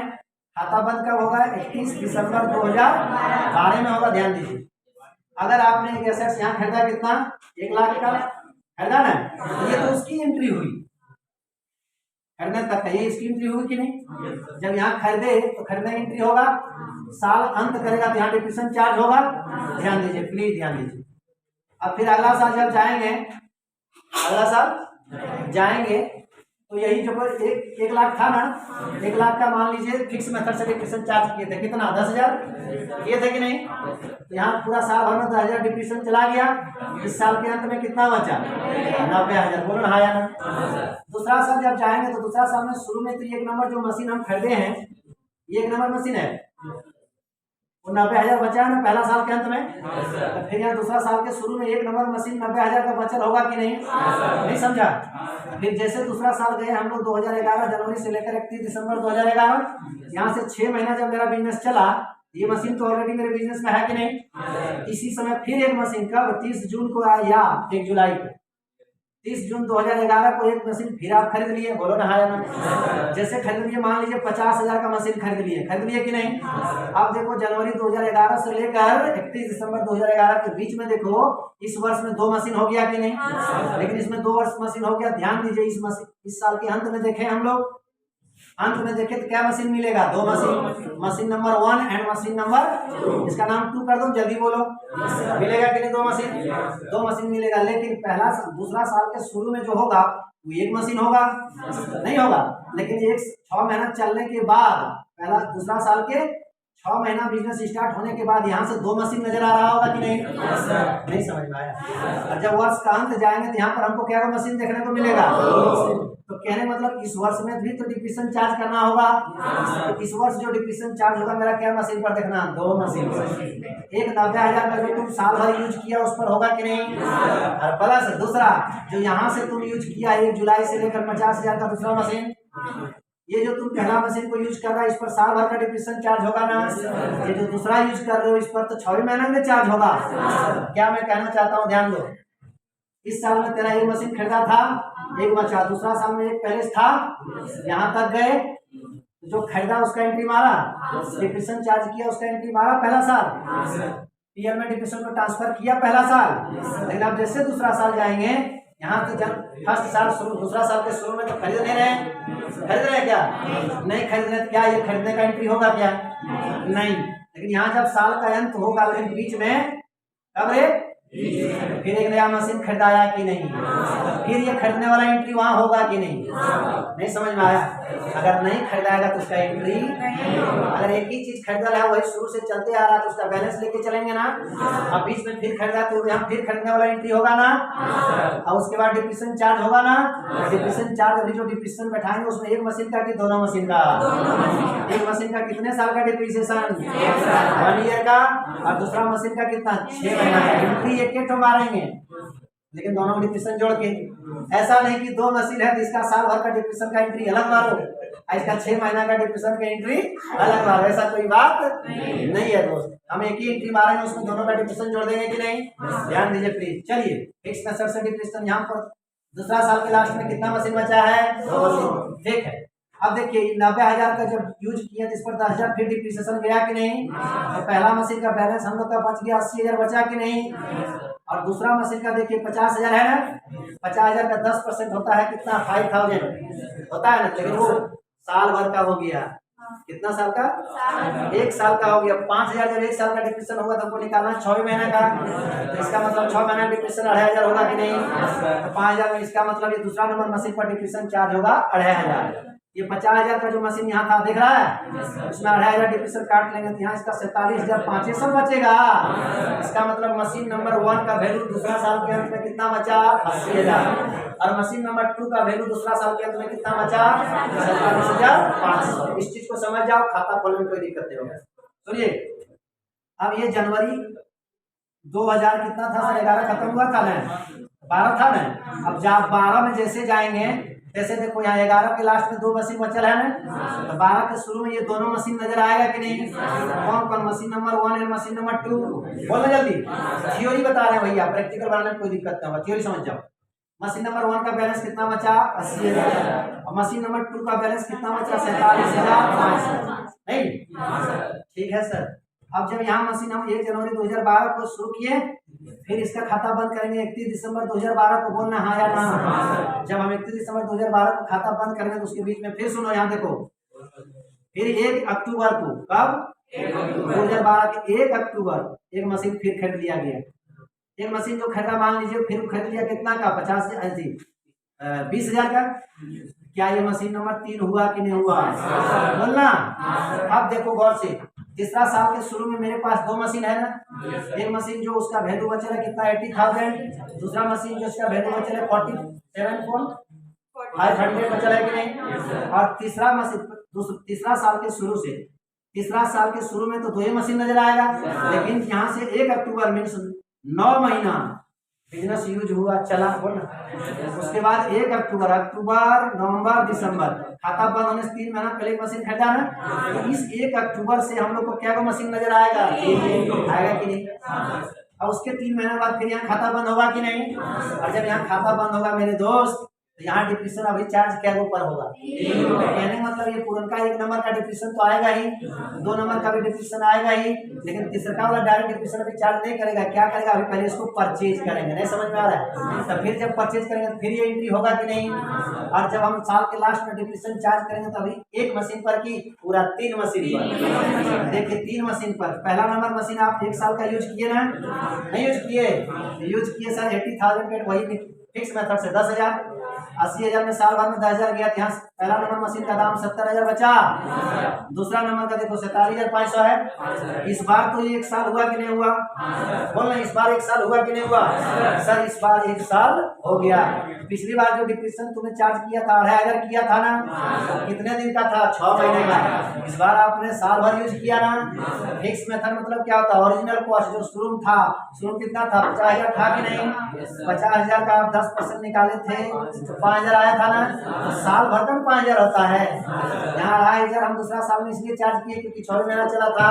खाता बंद कब होगा, 31 दिसंबर 2012 में होगा। ध्यान दीजिए, अगर आपने एक एसेट्स यहाँ खरीदा कितना, 1 लाख का खरीदा ना, ये तो उसकी एंट्री हुई, खरीदने तक का ये इसकी एंट्री हुई कि नहीं। जब यहाँ खरीदे तो खरीदने की एंट्री होगा, साल अंत करेगा तो यहाँ डिप्रिसिएशन चार्ज होगा। ध्यान दीजिए प्लीज, ध्यान दीजिए। अब फिर अगला साल जब जाएंगे, अगला साल जाएंगे तो यही जो एक लाख था ना, 1 लाख का मान लीजिए फिक्स मेथड से डिप्रीशिएशन चार्ज किए थे, कितना 10,000 किए थे कि नहीं। तो यहाँ पूरा साल भर में 10,000 डिप्रीशिएशन चला गया, इस साल के अंत में कितना बचा 90,000। बोलो ना, आया ना। दूसरा साल जब जाएंगे तो दूसरा साल में शुरू में तो 1 नंबर जो मशीन हम खरीदे हैं, ये 1 नंबर मशीन है, वो 90,000 बचा है ना पहला साल के अंत में। तो फिर यहाँ दूसरा साल के शुरू में 1 नंबर मशीन 90,000 का बचत होगा कि नहीं, नहीं समझा। फिर जैसे दूसरा साल गए हम लोग 2011 जनवरी से लेकर 31 दिसंबर 2011, यहाँ से 6 महीना जब मेरा बिजनेस चला, ये मशीन तो ऑलरेडी मेरे बिजनेस में है कि नहीं। इसी समय फिर एक मशीन कब 30 जून को आया या 1 जुलाई को, 30 जून 2011 को एक मशीन फिर आप खरीद लिए। बोलो ना, हाँ या ना। जैसे खरीद लिए, मान लीजिए 50,000 का मशीन खरीद लिए कि नहीं। अब देखो जनवरी 2011 से लेकर 31 दिसंबर 2011 के बीच में देखो इस वर्ष में 2 मशीन हो गया कि नहीं। लेकिन इसमें 2 वर्ष मशीन हो गया। ध्यान दीजिए, इस साल के अंत में देखें हम लोग, अंत में देखें तो क्या मशीन मिलेगा, 2 machine, machine number 1 and machine number, इसका नाम 2 कर दो, जल्दी बोलो, मिलेगा कि नहीं 2 मशीन मिलेगा। लेकिन दूसरा साल के शुरू में जो होगा वो 1 मशीन होगा, नहीं होगा। लेकिन 6 महीना चलने के बाद दूसरा साल के 6 महीना बिजनेस स्टार्ट होने के बाद यहाँ से 2 मशीन नजर आ रहा होगा कि नहीं, नहीं समझ में आया। और जब वर्ष का अंत जाएंगे तो यहाँ पर हमको क्या मशीन देखने को मिलेगा। तो कहने मतलब इस वर्ष में भी तो डिप्रीशिएशन चार्ज करना होगा। तो इस वर्ष जो डिप्रीशिएशन चार्ज होगा मेरा क्या मशीन पर देखना, 2 मशीन। एक 90,000 का जो तुम साल भर यूज किया उस पर होगा कि नहीं, और प्लस दूसरा जो यहाँ से तुम यूज किया 1 जुलाई से लेकर 50,000 का दूसरा मशीन, ये जो तुम पहला मशीन को यूज कर रहा है इस पर साल भर का डिप्रीशिएशन चार्ज होगा ना। ये जो दूसरा यूज कर रहे हो इस पर तो 6 महीने में चार्ज होगा। क्या मैं कहना चाहता हूँ, ध्यान दो। इस साल में तेरा 1 मशीन खरीदा था, 1 बचा, दूसरा साल में 1 पहले था, यहाँ तक गए, जो खरीदा उसका एंट्री मारा, डिप्रीशिएशन चार्ज किया उसका एंट्री मारा पहला साल, पीएल में डिप्रीशिएशन को ट्रांसफर किया पहला साल। लेकिन अब जैसे दूसरा साल जाएंगे, यहाँ तो जब फर्स्ट साल दूसरा साल के शुरू में तो खरीद नहीं रहे क्या, नहीं खरीद रहे, क्या ये खरीदने का एंट्री होगा क्या, नहीं। लेकिन यहाँ जब साल का अंत होगा, लेकिन बीच में कब रे फिर एक नया मशीन खरीदाया कि नहीं, फिर ये खरीदने वाला एंट्री वहां होगा कि नहीं, नहीं समझ में आया। अगर नहीं खरीदाएगा तो उसका एंट्री, अगर एक ही चीज खरीदा है वही शुरू से चलते आ रहा है तो उसका बैलेंस लेके चलेंगे ना। अब बीच में फिर खरीदा तो यहाँ फिर खरीदने वाला एंट्री होगा ना, और उसके बाद डिप्रीशिएशन चार्ज होगा ना। डिप्रीशिएशन चार्ज अभी जो डिप्रीशिएशन बैठाएंगे उसमें 1 मशीन का कि दोनों मशीन का, 1 मशीन का कितने साल का डिप्रीशिएशन, 1 ईयर का, और दूसरा मशीन का कितना 6 महीना का। एंट्री एक मारेंगे, लेकिन दोनों डिप्रीशिएशन जोड़ के। ऐसा नहीं कि 2 मशीन है तो इसका साल भर का डिप्रीशिएशन का एंट्री अलग मारो, इसका 6 महीना का डिप्रीशिएशन का एंट्री अलग मारो, ऐसा कोई बात नहीं है दोस्त। हम एक ही एंट्री मारेंगे, उसमें दोनों का डिप्रीशिएशन जोड़ देंगे कि नहीं, ध्यान दीजिए प्लीज। चलिए फिक्स मेथड से डिप्रीशिएशन यहाँ पर दूसरा साल के लास्ट में कितना मशीन बचा है, 2 मशीन, ठीक है। अब देखिए 90,000 का जब यूज किया तो इस पर 10,000 फिर डिप्रीशिएशन गया कि नहीं। तो पहला मशीन का बैलेंस हम लोग का बच गया, 80,000 बचा कि नहीं। और दूसरा मशीन का देखिए 50,000 है ना, 50,000 का 10% होता है कितना, 5,000 होता है ना। लेकिन वो साल भर का हो गया, कितना साल का, 1 साल का हो गया। 5,000 जब 1 साल का डिप्रीशिएशन होगा तो हमको निकालना 6 महीने का, तो इसका मतलब 6 महीने डिप्रीशिएशन 2,500 होगा कि नहीं। तो 5,000 में इसका मतलब ये दूसरा नंबर मशीन पर डिप्रीशिएशन चार्ज होगा 2,500। ये 50,000 का जो मशीन यहाँ था दिख रहा है, उसमें 2,500 डिप्रीशिएशन काट लेंगे तो यहाँ इसका 47,500 बचेगा। इसका मतलब मशीन नंबर 1 का वैल्यू दूसरा साल के अंत में कितना बचा, 80,000, और मशीन नंबर 2 का वैल्यू दूसरा साल के अंत में कितना बचा, 47,500। इस चीज को समझ जाओ, खाता खोलने में कोई दिक्कत नहीं होगा। सुनिए, अब ये जनवरी 2000 कितना था सर, 11 खत्म हुआ था ना, 12 था ना। अब 12 में जैसे जाएंगे, जैसे देखो यहाँ 11 के लास्ट में 2 मशीन बचल है ना, तो 12 के शुरू में ये दोनों मशीन नजर आएगा कि नहीं। कौन कौन, मशीन नंबर 1 और मशीन नंबर 2, बोलो जल्दी। थ्योरी बता रहे हैं भैया, प्रैक्टिकल बनाने में कोई दिक्कत नहीं होगा, थ्योरी समझ जाओ। मशीन नंबर 1 का बैलेंस कितना बचा, 80,000, और मशीन नंबर 2 का बैलेंस कितना बचा, 47,500, नहीं, ठीक है सर। अब जब यहाँ मशीन हम 1 जनवरी 2012 को शुरू किए, फिर इसका खाता बंद करेंगे 31 दिसंबर 2012 को, बोलना हाँ या ना। जब हम 31 दिसंबर 2012 को खाता बंद करेंगे तो उसके बीच में फिर सुनो, यहाँ देखो, फिर 1 अक्टूबर को, कब 2012 के 1 अक्टूबर एक मशीन फिर खरीद लिया गया। एक मशीन जो खरीदा मान लीजिए, फिर खरीद लिया कितना का, 20,000 का, क्या ये मशीन नंबर 3 हुआ कि नहीं हुआ? बोलना। अब देखो गौर से, तीसरा साल के शुरू में मेरे पास 2 मशीन है ना। एक मशीन जो उसका वैल्यू बचा है कितना 80,000, दूसरा मशीन जो उसका वैल्यू बचा है 47,500 बचा है कि नहीं। और तीसरा मशीन तीसरा साल के शुरू से, तीसरा साल के शुरू में तो 2 ही मशीन नजर आएगा, लेकिन यहाँ से 1 अक्टूबर मीन्स 9 महीना बिजनेस यूज हुआ चला बोलना। उसके बाद 1 अक्टूबर, नवंबर, दिसंबर, खाता बंद होने से 3 महीना पहले एक मशीन खरीदा ना। तो इस 1 अक्टूबर से हम लोग को क्या मशीन नजर आएगा? आएगा कि नहीं? और उसके 3 महीने बाद फिर यहाँ खाता बंद होगा कि नहीं? और जब यहाँ खाता बंद होगा मेरे दोस्त, तो यहाँ डिप्रेशन अभी चार्ज क्या ऊपर होगा? कहने मतलब ये पुरनका 1 नंबर का डिप्रेशन तो आएगा ही, 2 नंबर का भी डिप्रेशन आएगा ही, लेकिन तीसरा वाला डायरेक्ट डिप्रेशन अभी चार्ज नहीं करेगा। क्या करेगा? अभी पहले इसको परचेज करेंगे। नहीं समझ में आ रहा है? तो फिर जब परचेज करेंगे तो फिर ये एंट्री होगा कि नहीं? और जब हम साल के लास्ट में डिप्रेशन चार्ज करेंगे तो अभी 1 मशीन पर की पूरा 3 मशीन पर। देखिए 3 मशीन पर पहला नंबर मशीन आप 1 साल का यूज किए ना? नहीं यूज किए? यूज किए सर 80,000 का वही फिक्स मेथड से 10,000, 80,000 में साल भर में 10,000 गया। यहाँ पहला नंबर मशीन का दाम 70,000 बचा। दूसरा नंबर का देखो 47,500 है। इस बार तो ये 1 साल हुआ कि नहीं हुआ? बोलना इस बार 1 साल हुआ कि नहीं हुआ? सर इस बार 1 साल हो गया। पिछली बार जो डिप्रेशन तुमने चार्ज किया था 2,500 किया था ना, कितने दिन का था? 6 महीने का। इस बार आपने साल भर यूज किया ना। फिक्स मेथड मतलब क्या होता है? ओरिजिनल कॉस्ट जो शुरू था, शुरू कितना था? 50,000 था कि नहीं? 50,000 का आप 10% निकाले थे तो 5,000 आया था ना। तो साल भर का 5,000 होता है। यहाँ 2,500 हम दूसरा साल में इसलिए चार्ज किए क्योंकि 6 महीना चला था।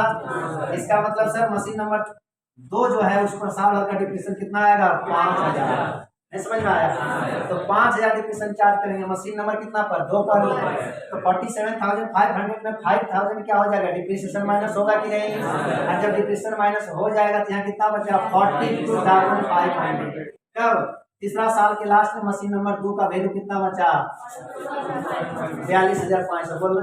इसका मतलब सर मशीन नंबर 2 जो है उस पर साल भर का डिप्रेशन कितना आएगा? 5,000। नहीं समझ में आया? तो 5,000 डिप्रेशन चार्ज करेंगे मशीन नंबर कितना पर? 2 पर। तो 47,500 में 5,000 क्या हो जाएगा? डिप्रेशन माइनस होगा कि नहीं? और जब डिप्रेशन माइनस हो जाएगा तो यहाँ कितना बचेगा? 42,500। कब? तीसरा साल के लास्ट में मशीन नंबर 2 का वैल्यू कितना बचा? 42,500। बोलना।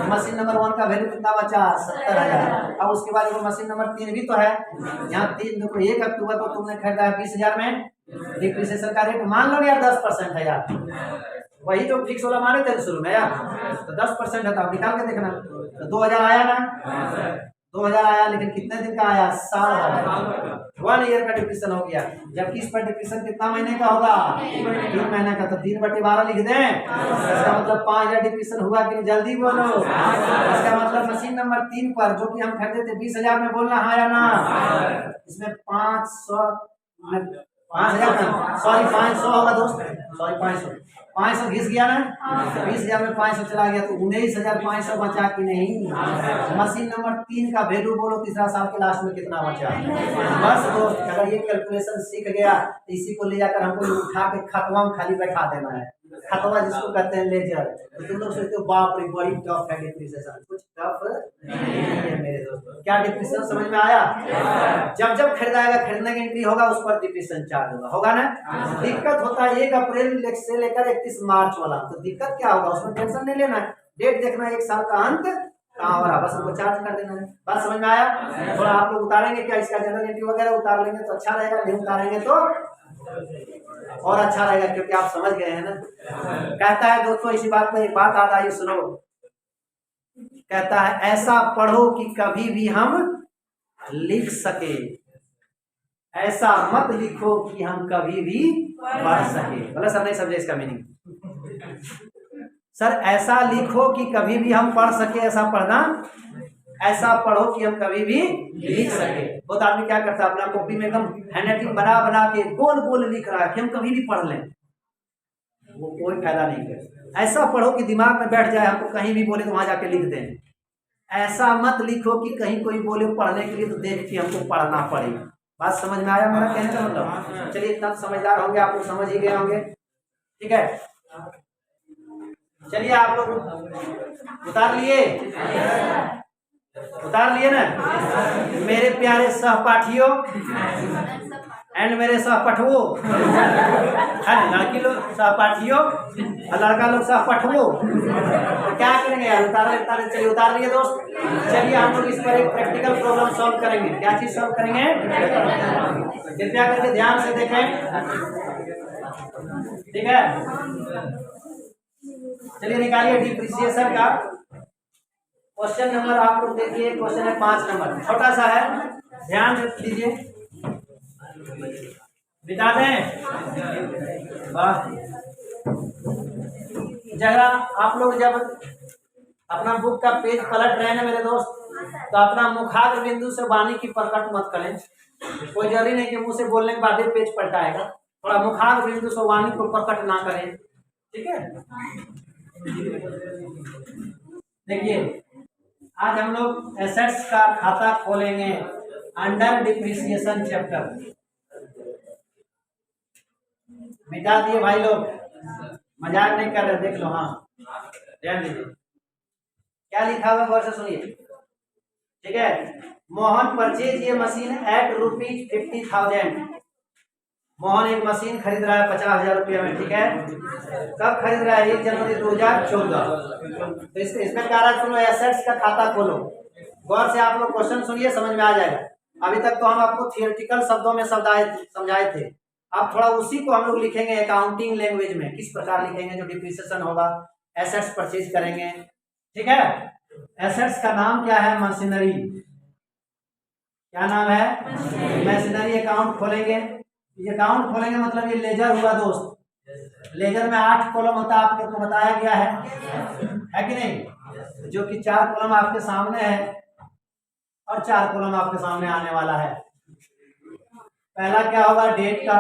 मशीन नंबर 1 का वैल्यू कितना बचा? 70,000। अब उसके बाद मशीन नंबर 3 भी तो है। यहाँ 3 देखो 1 अक्टूबर को तुमने खरीदा है 20,000 में। डिप्रिसिएशन का रेट मान लो यार 10% है यार, वही जो फिक्स वाला मारे थे शुरू में यार, तो 10% है। तो आप निकाल के देखना। तो 2,000 आया ना? 2,000 आया, लेकिन कितने दिन का आया? साल भर। 1 ईयर का डिप्रेशन हो गया। जबकि इस पर डिप्रेशन कितना महीने का होगा? 3 महीने का। तो 3/12 लिख दें। इसका मतलब 5,000 डिप्रेशन हुआ कि नहीं? जल्दी बोलो। इसका मतलब मशीन नंबर 3 पर जो कि हम खरीदे थे 20,000 में, बोलना हाँ या ना? इसमें 500 होगा दोस्त। सॉरी 500 घिस गया ना। 20,000 में 500 चला गया तो 19,500 बचा कि नहीं? मशीन नंबर 3 का वैल्यू बोलो तीसरा साल के लास्ट में कितना बचा? बस दोस्त अगर ये कैलकुलेशन सीख गया तो इसी को ले जाकर हमको उठा के खतवा में खाली बैठा देना है। खतवा जिसको कहते हैं लेजर। तो तुम लोग सोचते हो बाप रे बड़ी टफ है डिप्रेशन। कुछ टफ नहीं है मेरे दोस्त। क्या डिप्रेशन समझ में आया? जब जब खरीदाएगा, खरीदने की एंट्री होगा उस पर डिप्रेशन चार्ज होगा ना। दिक्कत होता है 1 अप्रैल से लेकर 31 मार्च वाला। तो दिक्कत क्या होगा? उसमें टेंशन नहीं लेना, डेट देखना 1 साल का अंत कहाँ हो रहा, बस हमको चार्ज कर देना है। बात समझ में आया? थोड़ा आप लोग उतारेंगे क्या इसका जनरल एंट्री वगैरह? उतार लेंगे तो अच्छा रहेगा, नहीं उतारेंगे तो और अच्छा रहेगा, क्योंकि आप समझ गए हैं ना। कहता है दोस्तों इसी बात पर एक बात आता है, सुनो। कहता है ऐसा पढ़ो कि कभी भी हम लिख सके, ऐसा मत लिखो कि हम कभी भी पढ़ सके। बोला सर नहीं समझे इसका मीनिंग। सर ऐसा लिखो कि कभी भी हम पढ़ सके, ऐसा पढ़ना, ऐसा पढ़ो कि हम कभी भी लिख सके। बहुत आदमी क्या करता है अपना कॉपी में एकदम हैंडराइटिंग बना बना के गोल गोल लिख रहा है कि हम कभी भी पढ़ लें, वो कोई फायदा नहीं है। ऐसा पढ़ो कि दिमाग में बैठ जाए, हमको कहीं भी बोले तो वहां जाके लिख दें। ऐसा मत लिखो कि कहीं कोई बोले पढ़ने के लिए तो देख के हमको पढ़ना पड़े। बात समझ में आया मेरा कहने का मतलब? चलिए इतना समझदार होंगे आप लोग, समझ ही गए होंगे। ठीक है चलिए आप लोग उतार लिए ना मेरे प्यारे सहपाठियों एंड मेरे सहपठवो, लड़की लोग सहपाठियों और लड़का लोग सहपठवो। तो क्या करेंगे यार? उतारे चलिए उतार लिए दोस्त। चलिए हम लोग इस पर एक प्रैक्टिकल प्रॉब्लम सॉल्व करेंगे। क्या चीज सॉल्व करेंगे? कृपया करके ध्यान से देखें। ठीक है चलिए निकालिए डिप्रिसिएशन का क्वेश्चन नंबर। आप लोग देखिए क्वेश्चन है 5 नंबर, छोटा सा है, ध्यान दीजिए, बिता दें। वाह, जरा आप लोग जब अपना बुक का पेज पलट रहे हैं मेरे दोस्त, तो अपना मुखाग्र बिंदु से वाणी की प्रकट मत करें। कोई जरूरी नहीं कि मुंह से बोलने के बाद ही पेज पलटाएगा, थोड़ा मुखाग्र बिंदु से वाणी को प्रकट ना करें, ठीक है। देखिए आज हम लोग एसेट्स का खाता खोलेंगे अंडर डिप्रिसिएशन चैप्टर। मिटा दिए भाई लोग, मजाक नहीं कर रहे, देख लो। हाँ ध्यान दीजिए क्या लिखा हुआ, गौर से सुनिए, ठीक है। मोहन परचेज ये मशीन एट ₹50,000। मोहन एक मशीन खरीद रहा है 50,000 रुपये में, ठीक है। कब खरीद रहा है? 1 जनवरी 2014। तो इसमें कह रहा है सुनो एसेट्स का खाता खोलो। गौर से आप लोग क्वेश्चन सुनिए, समझ में आ जाएगा। अभी तक तो हम आपको थियोरेटिकल शब्दों में समझाए थे, अब थोड़ा उसी को हम लोग लिखेंगे अकाउंटिंग लैंग्वेज में, किस प्रकार लिखेंगे जो डिप्रिसिएशन होगा, एसेट्स परचेज करेंगे, ठीक है। एसेट्स का नाम क्या है? मशीनरी। क्या नाम है? मशीनरी। अकाउंट खोलेंगे, ये अकाउंट खोलेंगे मतलब ये लेजर हुआ दोस्त। लेजर में 8 कॉलम होता है, आप लोग को बताया गया है कि नहीं? जो कि 4 कॉलम आपके सामने है और 4 कॉलम आपके सामने आने वाला है। पहला क्या होगा? डेट का,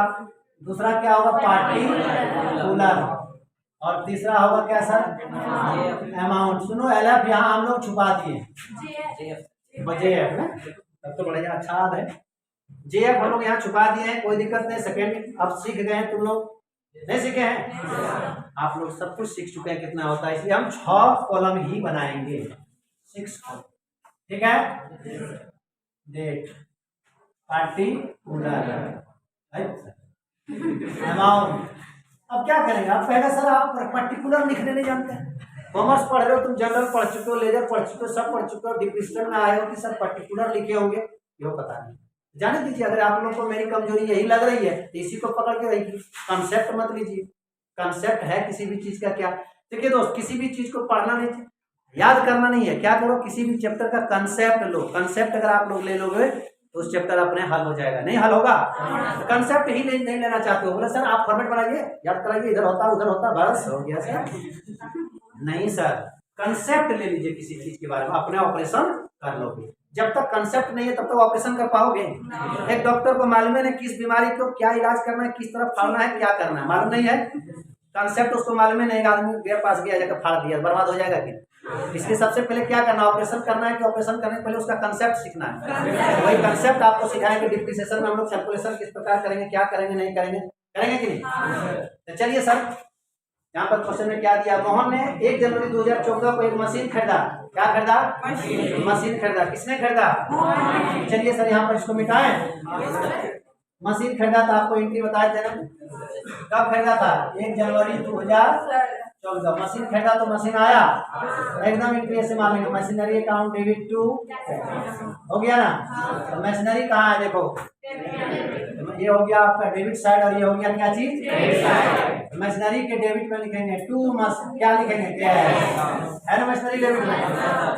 दूसरा क्या होगा? पार्टिकुलर, और तीसरा होगा क्या सर? अमाउंट। सुनो एलएफ यहाँ हम लोग छुपा दिए, जेएफ ना, तब तो बड़ा अच्छा याद है। जेएफ हम लोग यहाँ छुपा दिए हैं, कोई दिक्कत नहीं। सेकेंड अब सीख गए हैं, तुम लोग नहीं सीखे हैं? आप लोग सब कुछ सीख चुके हैं कितना होता है, इसलिए हम 6 कॉलम ही बनाएंगे, 6 कॉलम, ठीक है। Date, particular, amount. अब क्या करेंगे? आप कहेगा सर आप पर्टिकुलर लिखने नहीं जानते हैं। कॉमर्स पढ़ रहे हो तुम, जनरल पढ़ चुके हो, लेजर पढ़ चुके हो, सब पढ़ चुके हो, डिप्रिसिएशन में आए हो कि सर पर्टिकुलर लिखे होंगे, ये पता नहीं। जाने दीजिए, अगर आप लोगों को मेरी कमजोरी यही लग रही है तो इसी को पकड़ के रहिए, कंसेप्ट मत लीजिए। कंसेप्ट है किसी भी चीज का क्या? देखिए दोस्त, किसी भी चीज को पढ़ना नहीं, याद करना नहीं है, क्या करो किसी भी चैप्टर का कंसेप्ट लो। कंसेप्ट अगर आप लोग ले लोगे तो उस चैप्टर अपने हल हो जाएगा। नहीं हल होगा? कंसेप्ट ही नहीं लेना चाहते हो, बोले सर आप फॉर्मेट बनाइए, याद कराइए, इधर होता उधर होता, बस हो गया सर। नहीं सर, कंसेप्ट ले लीजिए किसी चीज के बारे में, अपने ऑपरेशन कर लोगे। जब तक कंसेप्ट नहीं है तब तक ऑपरेशन कर पाओगे? एक डॉक्टर को मालूम है किस बीमारी को क्या इलाज करना है, किस तरफ फाड़ना है, क्या करना है, मालूम नहीं है। कंसेप्ट उसको मालूम है नहीं, आदमी मेरे पास गया जाकर फाड़ दिया, बर्बाद हो जाएगा कि? इसलिए सबसे पहले क्या करना, ऑपरेशन करना है कि ऑपरेशन करने से पहले उसका कंसेप्ट सीखना है। वही कंसेप्ट आपको सिखाएंगे डिप्रिसिएशन में हम लोग कैलकुलेशन किस प्रकार करेंगे, क्या करेंगे, नहीं करेंगे, करेंगे कि नहीं? तो चलिए सर, यहाँ पर क्वेश्चन में क्या दिया? मोहन ने 1 जनवरी 2014 को एक मशीन खरीदा। क्या खरीदा? मशीन खरीदा। किसने खरीदा? चलिए सर यहाँ पर इसको मिटाएं। मशीन खरीदा था, आपको एंट्री बताए थे ना, कब खरीदा था? 1 जनवरी 2014 मशीन खरीदा, तो मशीन आया एकदम एंट्री से मानेंगे। मशीनरी अकाउंट डेबिट टू हो गया ना। तो मशीनरी कहाँ है? देखो ये हो गया आपका डेबिट साइड और ये हो गया क्या चीज? मशीनरी के डेबिट में लिखेंगे टू क्या लिखेंगे? कैश है ना मशीनरी डेबिट में।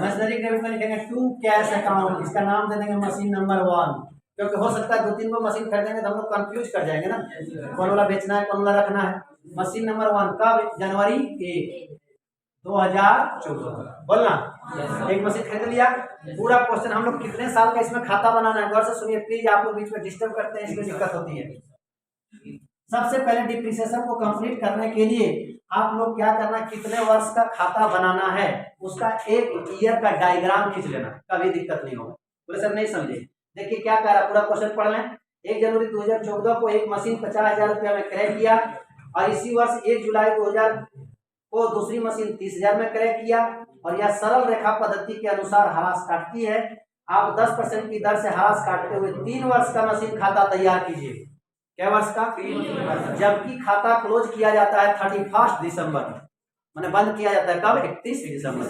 मशीनरी डेबिट में लिखेंगे टू कैश अकाउंट, इसका नाम दे देंगे मशीन नंबर 1, क्योंकि हो सकता है 2-3 को मशीन खरीदेंगे तो हम लोग कंफ्यूज कर जाएंगे ना, कौन वाला बेचना है कौन वाला रखना है। मशीन नंबर 1 कब? जनवरी 1, 2014 बोलना। एक मशीन खरीद लिया। पूरा क्वेश्चन हम लोग कितने साल का इसमें खाता बनाना है, गौर से सुनिए प्लीज, आप लोग बीच में डिस्टर्ब करते हैं, इसमें दिक्कत होती है। सबसे पहले डिप्रिसिएशन को कंप्लीट करने के लिए आप लोग क्या करना, कितने वर्ष का खाता बनाना है उसका 1 ईयर का डायग्राम खींच लेना, कभी दिक्कत नहीं होगा। बोले सर नहीं समझे, देखिए क्या कह रहा, पूरा क्वेश्चन पढ़ लें। 1 जनवरी 2014 को एक मशीन 50,000 रुपया में क्रय किया और इसी वर्ष 1 जुलाई 2000 को दूसरी मशीन 30,000 में क्रय किया, और यह सरल रेखा पद्धति के अनुसार ह्रास काटती है। आप 10% की दर से ह्रास काटते हुए 3 वर्ष का मशीन खाता तैयार कीजिए। क्या वर्ष का? 3 वर्ष। जबकि खाता क्लोज किया जाता है 31 दिसंबर, मैंने बंद किया जाता है कब? 31 दिसंबर।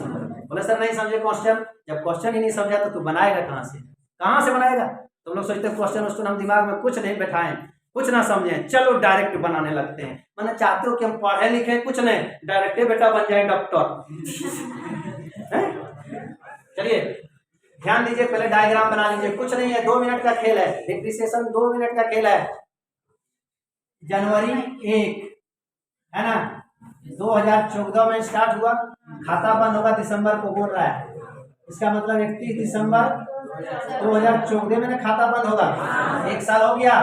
बोले सर नहीं समझे क्वेश्चन। जब क्वेश्चन ही नहीं समझा तो तू बनाएगा कहाँ से? कहाँ से बनाएगा? तुम लोग सोचते क्वेश्चन हम दिमाग में कुछ नहीं बैठाएं, कुछ ना समझें, चलो डायरेक्ट बनाने लगते हैं। मैंने चाहते हो कि हम पढ़े लिखे, कुछ नहीं, डायरेक्ट बेटा बन जाए डॉक्टर। चलिए ध्यान दीजिए, पहले डायग्राम बना लीजिए, कुछ नहीं है, 2 मिनट का खेल है, डिप्रिसिएशन 2 मिनट का खेल है। जनवरी 1 है ना, 2014 में स्टार्ट हुआ, खाता बंद होगा दिसंबर को बोल रहा है, इसका मतलब 31 दिसंबर 2014 में खाता बंद होगा। 1 साल हो गया,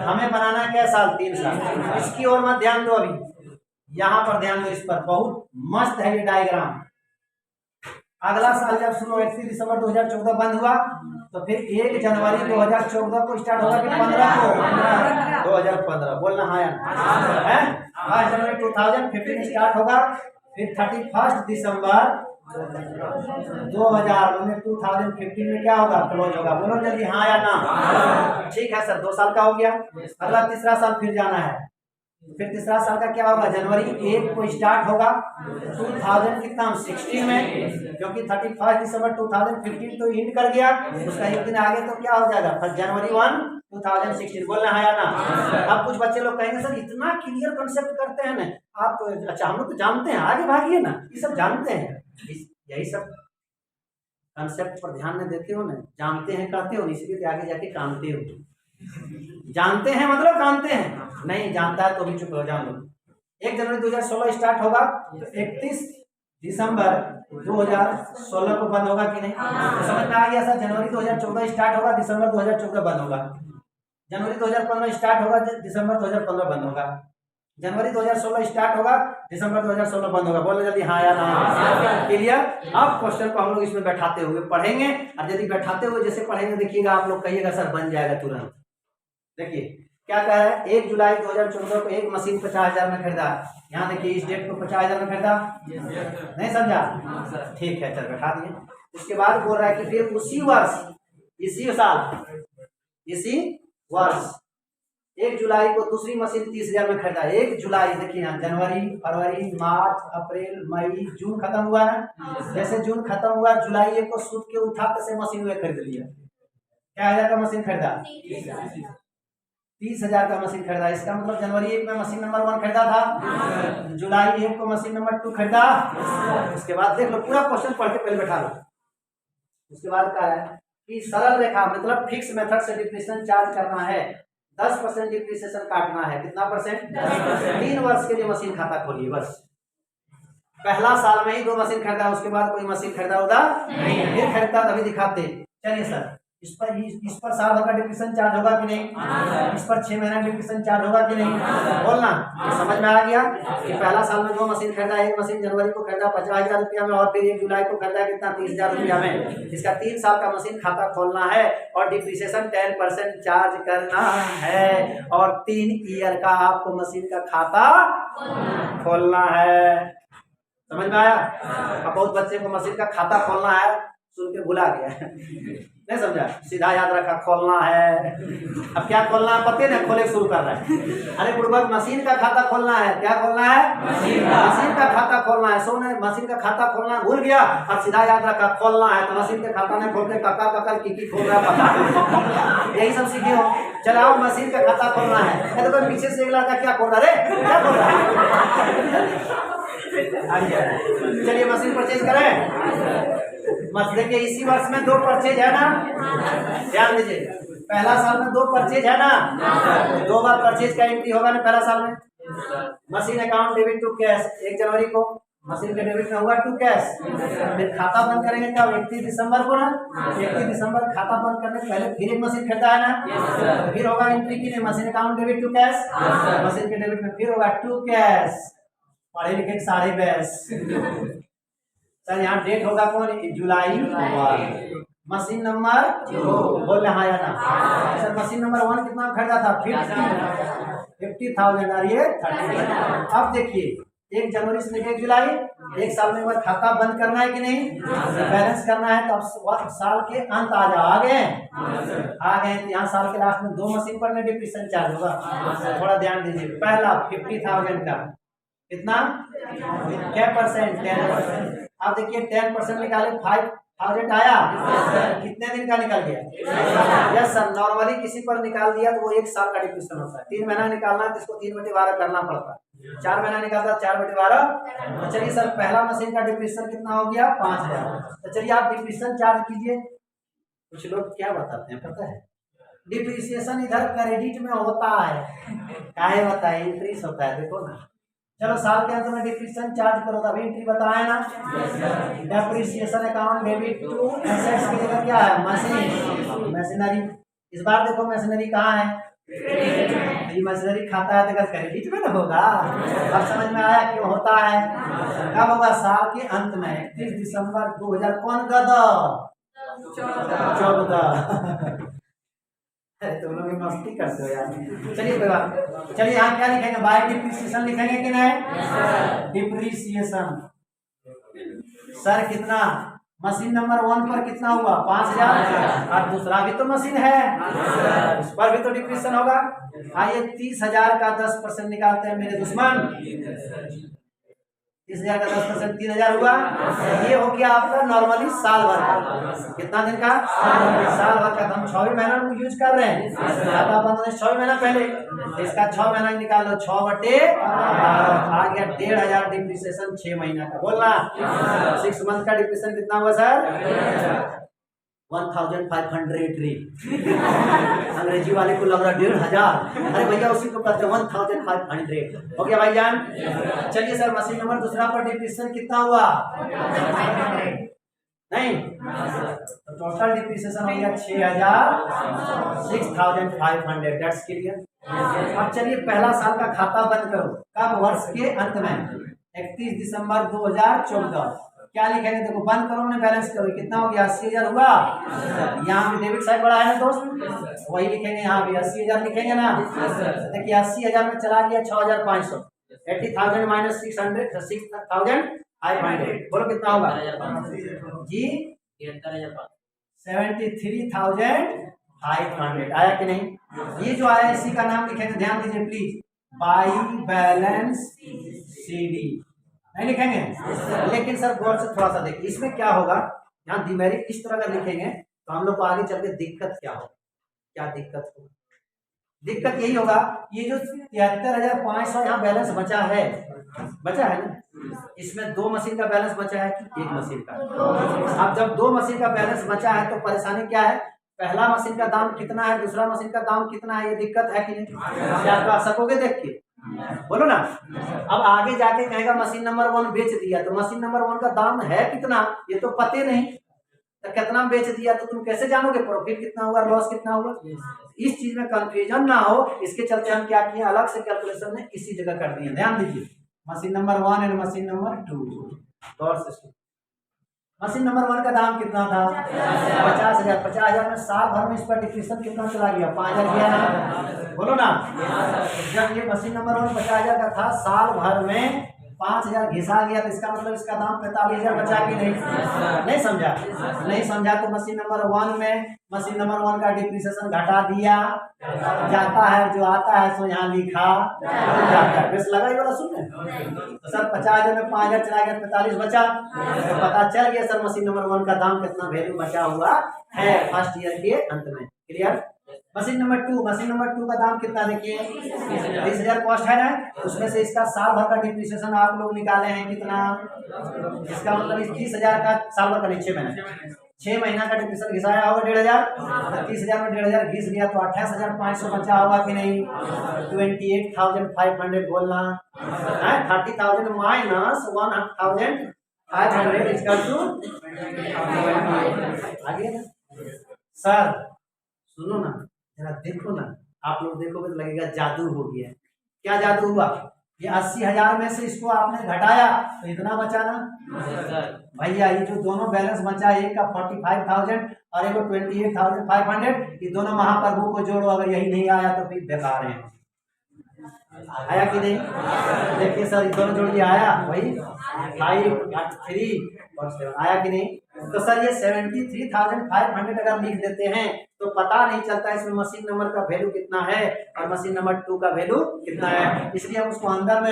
हमें बनाना क्या साल, 3 साल। इसकी ओर मत ध्यान दो, अभी यहाँ पर ध्यान दो, इस पर बहुत मस्त है ये डायग्राम। अगला साल जब शुरू 31 दिसंबर 2014 बंद हुआ, तो फिर 1 जनवरी 2014 को स्टार्ट होगा कि 15 को, 2015 बोलना हाँ या है। 1 जनवरी 2015 स्टार्ट होगा, फिर 31 दिसंबर 2015 में क्या होगा, क्लोज होगा। बोलो जल्दी हाँ या ना। ठीक है सर, 2 साल का हो गया। अगला तीसरा साल फिर जाना है, फिर तीसरा साल का क्या होगा, जनवरी 1 को स्टार्ट होगा 2016 में, क्योंकि 31 दिसंबर 2015 तो इंड कर गया, उसका एक दिन आगे तो क्या हो जाएगा, जनवरी 1 2016। बोलना है या ना। अब कुछ बच्चे लोग कहेंगे सर इतना क्लियर कॉन्सेप्ट करते हैं ना आप तो, अच्छा हम लोग तो जानते हैं, आगे भागिए ना, ये सब जानते हैं, यही सब कॉन्सेप्ट पर ध्यान नहीं देते हो ना, जानते हैं कहते हो, इसलिए आगे जाके कामते हो। जानते हैं मतलब कामते हैं, नहीं जानता है तो भी चुप हो जाओ। 1 जनवरी 2016 स्टार्ट होगा, तो 31 दिसंबर 2016 को बंद होगा कि नहीं, तो समझ में आ गया सर। जनवरी 2014 स्टार्ट होगा, दिसंबर 2014 बंद होगा। जनवरी 2015 स्टार्ट होगा, दिसंबर 2015 बंद होगा। जनवरी 2016 स्टार्ट होगा, दिसंबर 2016 बंद होगा। बोलो जल्दी हाँ या ना। क्लियर। अब क्वेश्चन को हम लोग इसमें बैठाते हुए पढ़ेंगे, और यदि बैठाते हुए जैसे पढ़ेंगे देखिएगा आप लोग कहिएगा सर बन जाएगा तुरंत। देखिए क्या कह रहा है, 1 जुलाई 2014 को एक मशीन 50,000 में खरीदा। यहाँ देखिए इस डेट को 50,000 में खरीदा, नहीं समझा, ठीक है चल बैठा दिए। उसके बाद बोल रहा है कि फिर उसी वर्ष, इसी साल, इसी वर्ष 1 जुलाई को दूसरी मशीन 30,000 में खरीदा। 1 जुलाई देखिए यहाँ, जनवरी, फरवरी, मार्च, अप्रैल, मई, जून खत्म हुआ है। जैसे जून खत्म हुआ, जुलाई 1 को सूट के उठा से मशीन में खरीद लिया। क्या 1000 का मशीन खरीदा, 30,000 का मशीन खरीदा। इसका मतलब जनवरी 1 में मशीन नंबर 1 खरीदा था, जुलाई 1 को मशीन नंबर 2 खरीदा। उसके बाद देख लो पूरा क्वेश्चन पढ़ के पहले बैठा लो। उसके बाद क्या है कि सरल रेखा मतलब फिक्स मेथड से डिप्रिसिएशन चार्ज करना है, 10% डिप्रिसिएशन काटना है। कितना परसेंट, 3 वर्ष के लिए मशीन खाता खोलिए बस। पहला साल में ही 2 मशीन खरीदा, उसके बाद कोई मशीन खरीदा होगा नहीं, फिर खरीदा तभी दिखाते। चलिए सर इस पर साल भर का डिप्रिसिएशन चार्ज होगा कि नहीं, इस पर 6 महीना डिप्रिसिएशन चार्ज होगा कि नहीं, बोलना। समझ में आ गया कि पहला साल में 2 मशीन खरीदा, एक मशीन जनवरी को खरीदा 50,000 रुपया में, और फिर 1 जुलाई को खरीदा कितना, 30,000 रुपया में। इसका 3 साल का मशीन खाता खोलना है और डिप्रिसिएशन 10% चार्ज करना है, और 3 ईयर का आपको मशीन का खाता खोलना है। समझ में आया। अब बहुत बच्चे को मशीन का खाता खोलना है सुन के भुला गया, नहीं समझा, सीधा याद रखा खोलना है। अब क्या खोलना है पते ना, खोले शुरू कर रहा है। अरे बुढ़बक मशीन का खाता खोलना है, क्या खोलना है, मशीन का खाता खोलना है। सो ने मशीन का खाता खोलना भूल गया और सीधा याद रखा खोलना है, तो मशीन का खाता नहीं खोल के कक्का कक्का की खोल रहा पता, यही सब सीखे हो। चलाओ मशीन का खाता खोलना है, तो पीछे से अगला का क्या खोल रहा है, क्या खोल रहा है। चलिए मशीन परचेज करें। देखिए इसी वर्ष में 2 परचेज है ना, ध्यान दीजिए। पहला साल में 2 परचेज है ना, 2 बार परचेज का एंट्री होगा ना पहला साल में। Machine account debit to cash, 1 जनवरी को मशीन के डेबिट में हुआ टू कैश। फिर खाता बंद करेंगे कब, 31 दिसंबर को ना। 31 दिसंबर खाता बंद करने से पहले फिर एक मशीन खरीदा है ना, फिर होगा एंट्री की नहीं, machine account debit to cash, machine के डेबिट में फिर होगा टू कैश। पढ़े लिखे सारे बैस सर, यहाँ डेट होगा कौन, जुलाई 1, मशीन नंबर 2, बोल रहे हाँ या ना। सर मशीन नंबर 1 कितना खरीदा था, 50,000 और ये 30,000। अब देखिए 1 जनवरी से लेकर 1 जुलाई, 1 साल में एक बार खाता बंद करना है कि नहीं, बैलेंस करना है। तो अब साल के अंत आ जाओ, आ गए। यहाँ साल के लास्ट में 2 मशीन पर डिप्रिसिएशन चार्ज होगा, थोड़ा ध्यान दीजिए। पहला 50,000 का कितना, क्या परसेंट, 10%। आप देखिए 10% निकाले 1000 आया। कितने दिन का निकल गया? यस सर, नॉर्मली किसी पर निकाल दिया तो वो 1 साल का डिप्रेशन होता है। 3 महीना निकालना है तो इसको 3/12 करना पड़ता है। 4 महीना निकालता 4/12। तो चलिए सर, पहला मशीन का डिप्रेशन कितना हो गया? 5000। तो चलिए आप डिप्रेशन चार्ज कीजिए। कुछ लोग क्या बताते हैं पता है, डिप्रिसिएशन इधर क्रेडिट में होता है, काहे बताए, इंक्रीज होता है। देखो ना, चलो साल के अंत में डिप्रिसिएशन चार्ज करो, तभी एंट्री बताए ना। Depreciation account debit to assets की जगह क्या है? Machine, machinery. इस बार देखो मशीनरी कहाँ है? ये मशीनरी खाता है तो क्रेडिट में ना होगा। अब समझ में आया क्यों होता है? कब होगा? साल के अंत में 31 दिसंबर 2000 कौन गदा 14। तुम लोग मस्ती करते हो यार। चलिए कोई बात। चलिए यहाँ क्या लिखेंगे? बाय डिप्रिसिएशन लिखेंगे कि नहीं? डिप्रिसिएशन सर कितना? मशीन नंबर 1 पर कितना हुआ? 5000। और दूसरा भी तो मशीन है, उस पर भी तो डिप्रिसिएशन होगा। आइए 30,000 का 10% निकालते हैं मेरे दुश्मन। 30,000 का 10% 3,000 हुआ। ये हो गया आपका नॉर्मली साल भर का। कितना दिन का? साल भर का। हम 6 महीना यूज कर रहे हैं, तो 6 महीना पहले, तो इसका 6 महीना निकाल लो। 6/12 आ गया 1,500 डिप्रिसिएशन 6 महीना का। बोलना 6 मंथ का डिप्रिसिएशन कितना हुआ सर? 1500। अंग्रेजी वाले को लग रहा 1,500। अरे भैया उसी को कहते हैं 1500। हो गया भाईजान। चलिए सर, मशीन नंबर दूसरा पर डिप्रिसिएशन कितना हुआ? नहीं, तो टोटल डिप्रिसिएशन हो गया 6,000, 6,500। That's clear. अब चलिए पहला साल का खाता बंद करो। कब? वर्ष के अंत में 31 दिसंबर 2014। क्या लिखेंगे? देखो बंद करो, मैंने बैलेंस करो। कितना हो गया? 80,000 हुआ। यहाँ भी डेबिट साइड बड़ा है ना दोस्त, वही लिखेंगे। यहाँ भी 80,000 लिखेंगे ना। देखिए 80,000 में चला गया 6,500। 80,000 माइनस 600, 6,500। बोलो कितना होगा जी? 73,500 आया कि नहीं? ये जो आया इसी का नाम लिखेंगे, ध्यान दीजिए प्लीज, बाई बैलेंस सीडी। नहीं लिखेंगे? लेकिन सर गौर से थोड़ा सा देखिए, इसमें क्या होगा, यहाँ डिमेरिट इस तरह का लिखेंगे तो हम लोग को आगे चल के दिक्कत क्या होगा? क्या दिक्कत होगा? दिक्कत यही होगा, ये जो 73,500 यहाँ बैलेंस बचा है ना, इसमें 2 मशीन का बैलेंस बचा है कि 1 मशीन का? अब जब 2 मशीन का बैलेंस बचा है तो परेशानी क्या है? पहला मशीन का दाम कितना है, दूसरा मशीन का दाम कितना है, ये दिक्कत है कि नहीं? क्या आप सकोगे देख के? बोलो ना। अब आगे जाके कहेगा मशीन नंबर 1 बेच दिया, तो मशीन नंबर 1 का दाम है कितना, ये तो पते नहीं। तो कितना बेच दिया तो तुम कैसे जानोगे प्रॉफिट कितना हुआ, लॉस कितना हुआ? इस चीज में कंफ्यूजन ना हो, इसके चलते हम क्या किए, अलग से कैलकुलेशन में इसी जगह कर दिए। ध्यान दीजिए, machine number 1 and machine number 2। Machine number 1 का दाम कितना था? 50,000। 50,000 में साल भर में इस पर डिप्रिसिएशन कितना चला गया? 5,000 गया ना? बोलो ना। जब ये मशीन नंबर 1 50,000 का था, साल भर में 5,000 घिसा गया, तो इसका मतलब इसका दाम 45,000 बचा कि नहीं? नहीं समझा? नहीं समझा तो मशीन नंबर 1 में मशीन नंबर 1 का डिप्रिसिएशन घटा दिया जाता है, जो आता है सो यहाँ लिखा जाता है। बेस लगा ये वाला सुनने? तो सर 50,000 में 5,000 चला गया, 45 बचा, तो पता चल गया सर मशीन नंबर 1 का दाम कितना वैल्यू बचा हुआ है फर्स्ट ईयर के अंत में। क्लियर? मशीन नंबर 2 का दाम कितना? देखिए 30,000 कॉस्ट है ना, उसमें से इसका साल भर का डिप्रिसिएशन आप लोग निकाले हैं कितना? इसका मतलब 30,000 का साल भर का नहीं, 6 महीना का डिप्रिसिएशन घिसाया होगा 1,500। 30,000 में 1,500 घिस गया तो 28,500 बचा होगा कि नहीं? 28,500 बोलना है। 30,000 माइनस 1,500 इक्वल टू आगे ना। सर सुनो ना, जरा देखो ना, आप लोग देखोगे तो लगेगा जादू हो गया। क्या जादू हुआ? ये 80,000 में से इसको आपने घटाया तो इतना बचा ना भैया। ये जो दोनों बैलेंस बचा, एक का 45,000 और एक को 28,500, ये दोनों महाप्रभु को जोड़ो, अगर यही नहीं आया तो फिर बेकार है। आया कि नहीं? देखिए सर, दोनों जोड़िए, आया वही 5 3 और 7 आया कि नहीं? तो सर ये 73,500 अगर लिख देते हैं तो पता नहीं चलता इसमें मशीन नंबर का वैल्यू कितना है और मशीन नंबर 2 का वैल्यू कितना है, इसलिए हम उसको अंदर में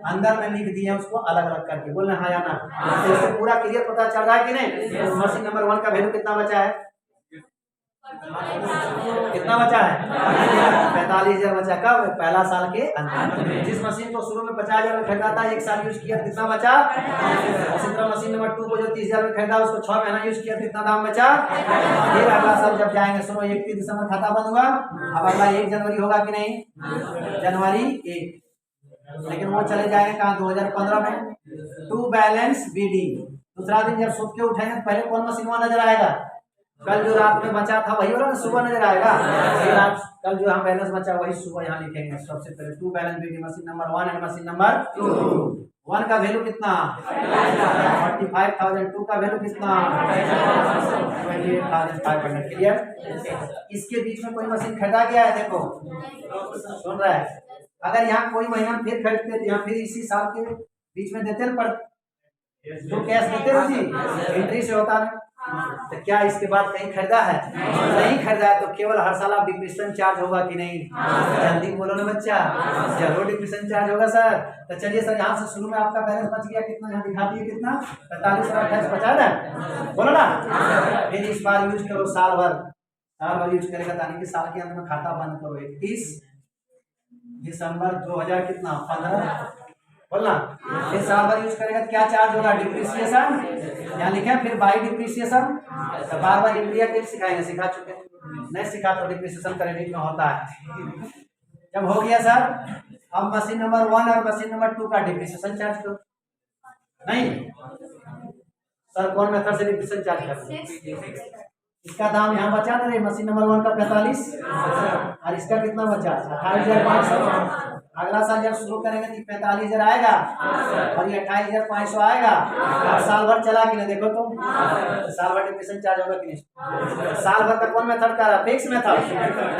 अंदर में लिख दिए उसको अलग अलग करके। बोलना हाँ या ना? तो इससे पूरा क्लियर पता चल रहा है कि नहीं? तो मशीन नंबर 1 का वैल्यू कितना बचा है? कितना बचा है? 45,000 बचा। कब? पहला साल के अंदर। जिस मशीन को शुरू में 50,000 में खरीदा था, 1 साल यूज किया, कितना बचा? उसी तरह मशीन नंबर 2 को जो 30,000 में खरीदा उसको 6 महीना यूज किया, कितना दाम बचा? फिर अगला साल जब जाएंगे, सुनो 31 दिसंबर खाता बंद हुआ, अब अगला 1 जनवरी होगा कि नहीं? जनवरी 1, लेकिन वो चले जाएंगे कहाँ? 2015 में। टू बैलेंस बीडी, दूसरा दिन जब सुबह के उठेंगे पहले कौन मशीन वहां नजर आएगा? कल जो रात में बचा था वही वाला सुबह नजर आएगा। फिर आप कल जो हम बैलेंस बचा वही सुबह यहाँ लिखेंगे। सबसे पहले to balance BD machine number 1 and machine number 2। 1 का वैल्यू कितना? 45,000। 2 का वैल्यू कितना? 28,500। क्लियर? इसके बीच में कोई मशीन खरीदा गया है? देखो सुन रहा है, अगर यहाँ कोई महीना फिर खरीदते यहाँ फिर इसी साल के बीच में देते ना, तो कैश देते हो जी, एंट्री से होता है। तो क्या इसके बाद कहीं खरीदा है? नहीं खरीदा है, तो केवल हर साल आप डिप्रीशिएशन चार्ज होगा कि नहीं? जल्दी बोलो ना बच्चा, जरूर डिप्रीशिएशन चार्ज होगा सर। तो चलिए सर, यहाँ से शुरू में आपका बैलेंस बच गया कितना? यहाँ दिखा दिए कितना? 45 और 28 50 है, बोलो ना। फिर इस बार यूज करो साल भर यूज करेगा, ताकि साल के अंत में खाता बंद करो 31 दिसंबर 2000 कितना 15, बोलना। फिर साल भर यूज करेगा क्या चार्ज होगा? डिप्रिसिएशन, यहाँ लिखे फिर बाई डिप्रिसिएशन। तो बार बार इंडिया के सिखाएंगे, सिखा चुके हैं, नहीं सिखा तो डिप्रिसिएशन क्रेडिट में होता है। जब हो गया सर, अब मशीन नंबर 1 और मशीन नंबर 2 का डिप्रिसिएशन चार्ज करो। नहीं सर, कौन मेथड से डिप्रिसिएशन चार्ज करो? इसका दाम यहाँ बचा ना रे, मशीन नंबर 1 का 45 और इसका कितना बचा? 28,500। अगला साल जब शुरू करेंगे तो 45,000 आएगा और ये 28,500 आएगा। और साल भर चला कि नहीं? देखो तो साल भर डिप्रिसिएशन चार्ज होगा कि नहीं? साल भर का कौन मेथड का? Fix method.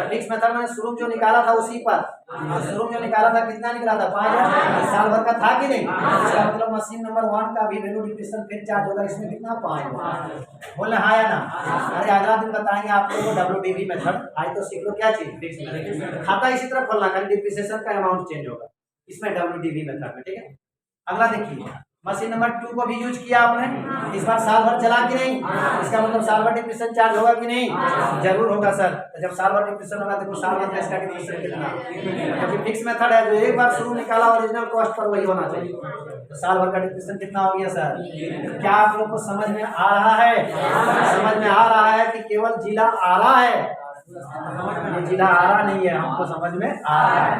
फिक्स मेथड मैंने शुरू जो निकाला था उसी पर, शुरू जो निकाला था कितना निकला था? 5,000। साल भर का था कि नहीं? इसका मतलब मशीन नंबर 1 का भी वैल्यू डिप्रिसिएशन फिर चार्ज होगा, इसमें कितना? 5। बोले हाँ या ना? अरे अगला दिन बताएंगे आपको WDV मेथड। आज तो सीख लो क्या चीज? Fix method. खाता इसी तरह खोलना, खाली डिप्रिसिएशन का अमाउंट चेंज होगा इसमें WDV मेथड में, ठीक है। अगला देखिए, मशीन नंबर 2 को भी यूज किया आपने, इस बार साल भर चला कि नहीं? इसका मतलब साल भर डिप्रिसिएशन चार्ज होगा कि नहीं? जरूर होगा सर। तो जब साल भर डिप्रिसिएशन होगा तो साल भर इसका डिप्रिसिएशन कितना? क्योंकि फिक्स मेथड है, जो एक बार शुरू निकाला ओरिजिनल कॉस्ट पर वही होना चाहिए। तो साल भर का डिप्रिसिएशन कितना हो गया सर? क्या आप लोग को समझ में आ रहा है? समझ में आ रहा है कि केवल जिला आ रहा है? ये जिला आ रहा नहीं है, हमको समझ में आ रहा है।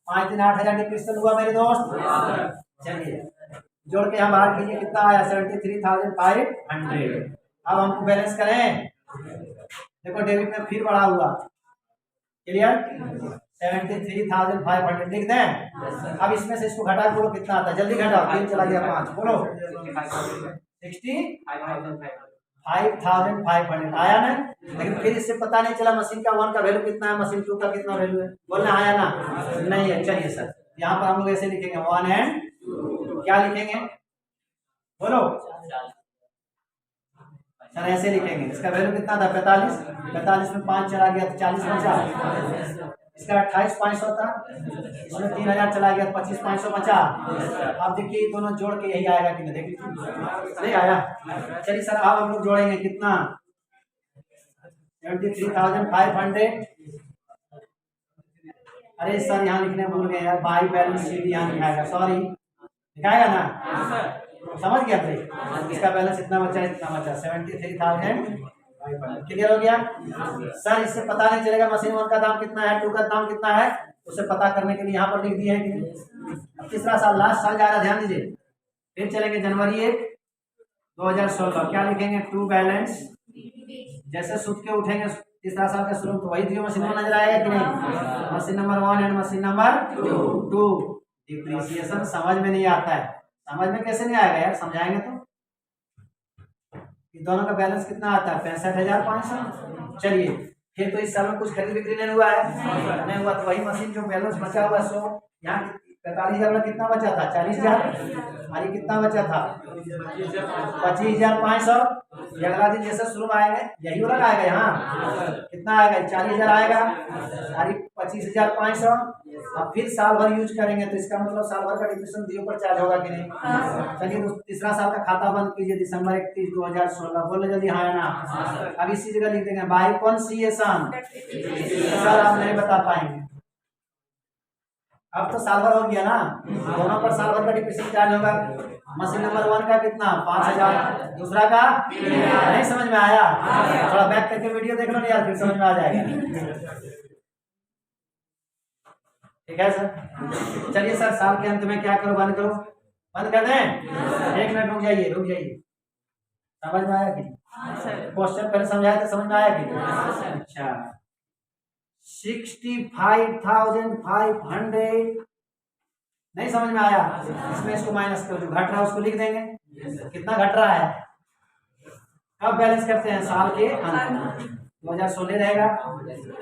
5 दिन 8,000 डिप्रिसिएशन हुआ मेरे दोस्त। चलिए जोड़ के हम बाहर कीजिए, कितना आया? 73,500। अब हमको बैलेंस करें, देखो डेबिट में फिर बढ़ा हुआ। क्लियर? 73,500 लिख दें। अब इसमें से इसको घटा बोलो कितना आता है? जल्दी घटाओ, 3 चला गया 5, बोलो 65,500 आया ना? लेकिन फिर इससे पता नहीं चला मशीन का 1 का वैल्यू कितना है, मशीन 2 का कितना वैल्यू है? बोलना आया ना? नहीं है। चलिए सर, यहाँ पर हम लोग ऐसे लिखेंगे 1 एंड क्या लिखेंगे? बोलो सर, ऐसे लिखेंगे। इसका वैल्यू कितना था? 45 में 5 चला गया तो 40 बचा। इसका 28,500 था, इसमें 3,000 चला गया, 25,500 बचा। अब देखिए दोनों जोड़ के यही आएगा कि नहीं? देख लीजिए, नहीं आया। चलिए सर, अब हम लोग जोड़ेंगे कितना? 73,500। अरे सर, यहाँ लिखने भूल गए यार, बाई बैलेंस शीट यहाँ लिखाएगा, सॉरी, दिखाएगा ना? समझ गया थे? इसका बैलेंस इतना बचा, इतना बचा 73,500। क्लियर हो गया सर? इससे पता नहीं चलेगा मशीन 1 का दाम कितना है, 2 का दाम कितना है, उसे पता करने के लिए यहाँ पर लिख दिया है कि नहीं? अब तीसरा साल, लास्ट साल जा रहा, ध्यान दीजिए। फिर चलेंगे जनवरी 1 2016, क्या लिखेंगे? To balance. जैसे सुत के उठेंगे तीसरा साल का शुरू, तो वही दियो मशीन में नजर आएगा कि नहीं? Machine number 1 and machine number 2। Depreciation समझ में नहीं आता है। समझ में कैसे नहीं आएगा यार? समझाएंगे तो। दोनों का बैलेंस कितना आता है? 65,500। चलिए, फिर तो इस साल में कुछ खरीद बिक्री नहीं हुआ है, नहीं हुआ, तो वही मशीन जो बैलेंस बचा हुआ है सो यहाँ 45,000 में कितना बचा था? 40,000। और ये कितना बचा था? 25,500। अगला दिन जैसे शुरू में आएगा यही वाला आएगा, यहाँ कितना आएगा? 40,000 आएगा और 25,500। अब फिर साल भर यूज करेंगे तो इसका मतलब साल भर का डिप्रेशन दियो पर चार्ज होगा कि नहीं? चलिए तो तीसरा साल का खाता बंद कीजिए, दिसंबर 31, 2016। बोलो जल्दी हाँ या ना। अब इसी जगह लिख देंगे बाई कॉन्सिएशन। सर आप नहीं बता पाएंगे। अब तो साल भर हो गया ना, दोनों पर साल भर का डिप्रेशन चार्ज होगा। मशीन नंबर 1 का कितना? 5,000। दूसरा का नहीं समझ में आया? थोड़ा बैक करके वीडियो देख लो ना यार, फिर समझ में आ जाएगा। ठीक है सर। चलिए सर साल के अंत में क्या करो? बंद करो। बंद कर दें? 1 मिनट रुक जाइए, रुक जाइए। समझ में आया कि क्वेश्चन पहले समझाया तो समझ में आया कि? अच्छा 65,500 नहीं समझ में आया? इसमें इसको माइनस करो, जो घट रहा है उसको लिख देंगे। कितना घट रहा है? कब बैलेंस करते हैं? साल के अंत में। 2016 रहेगा।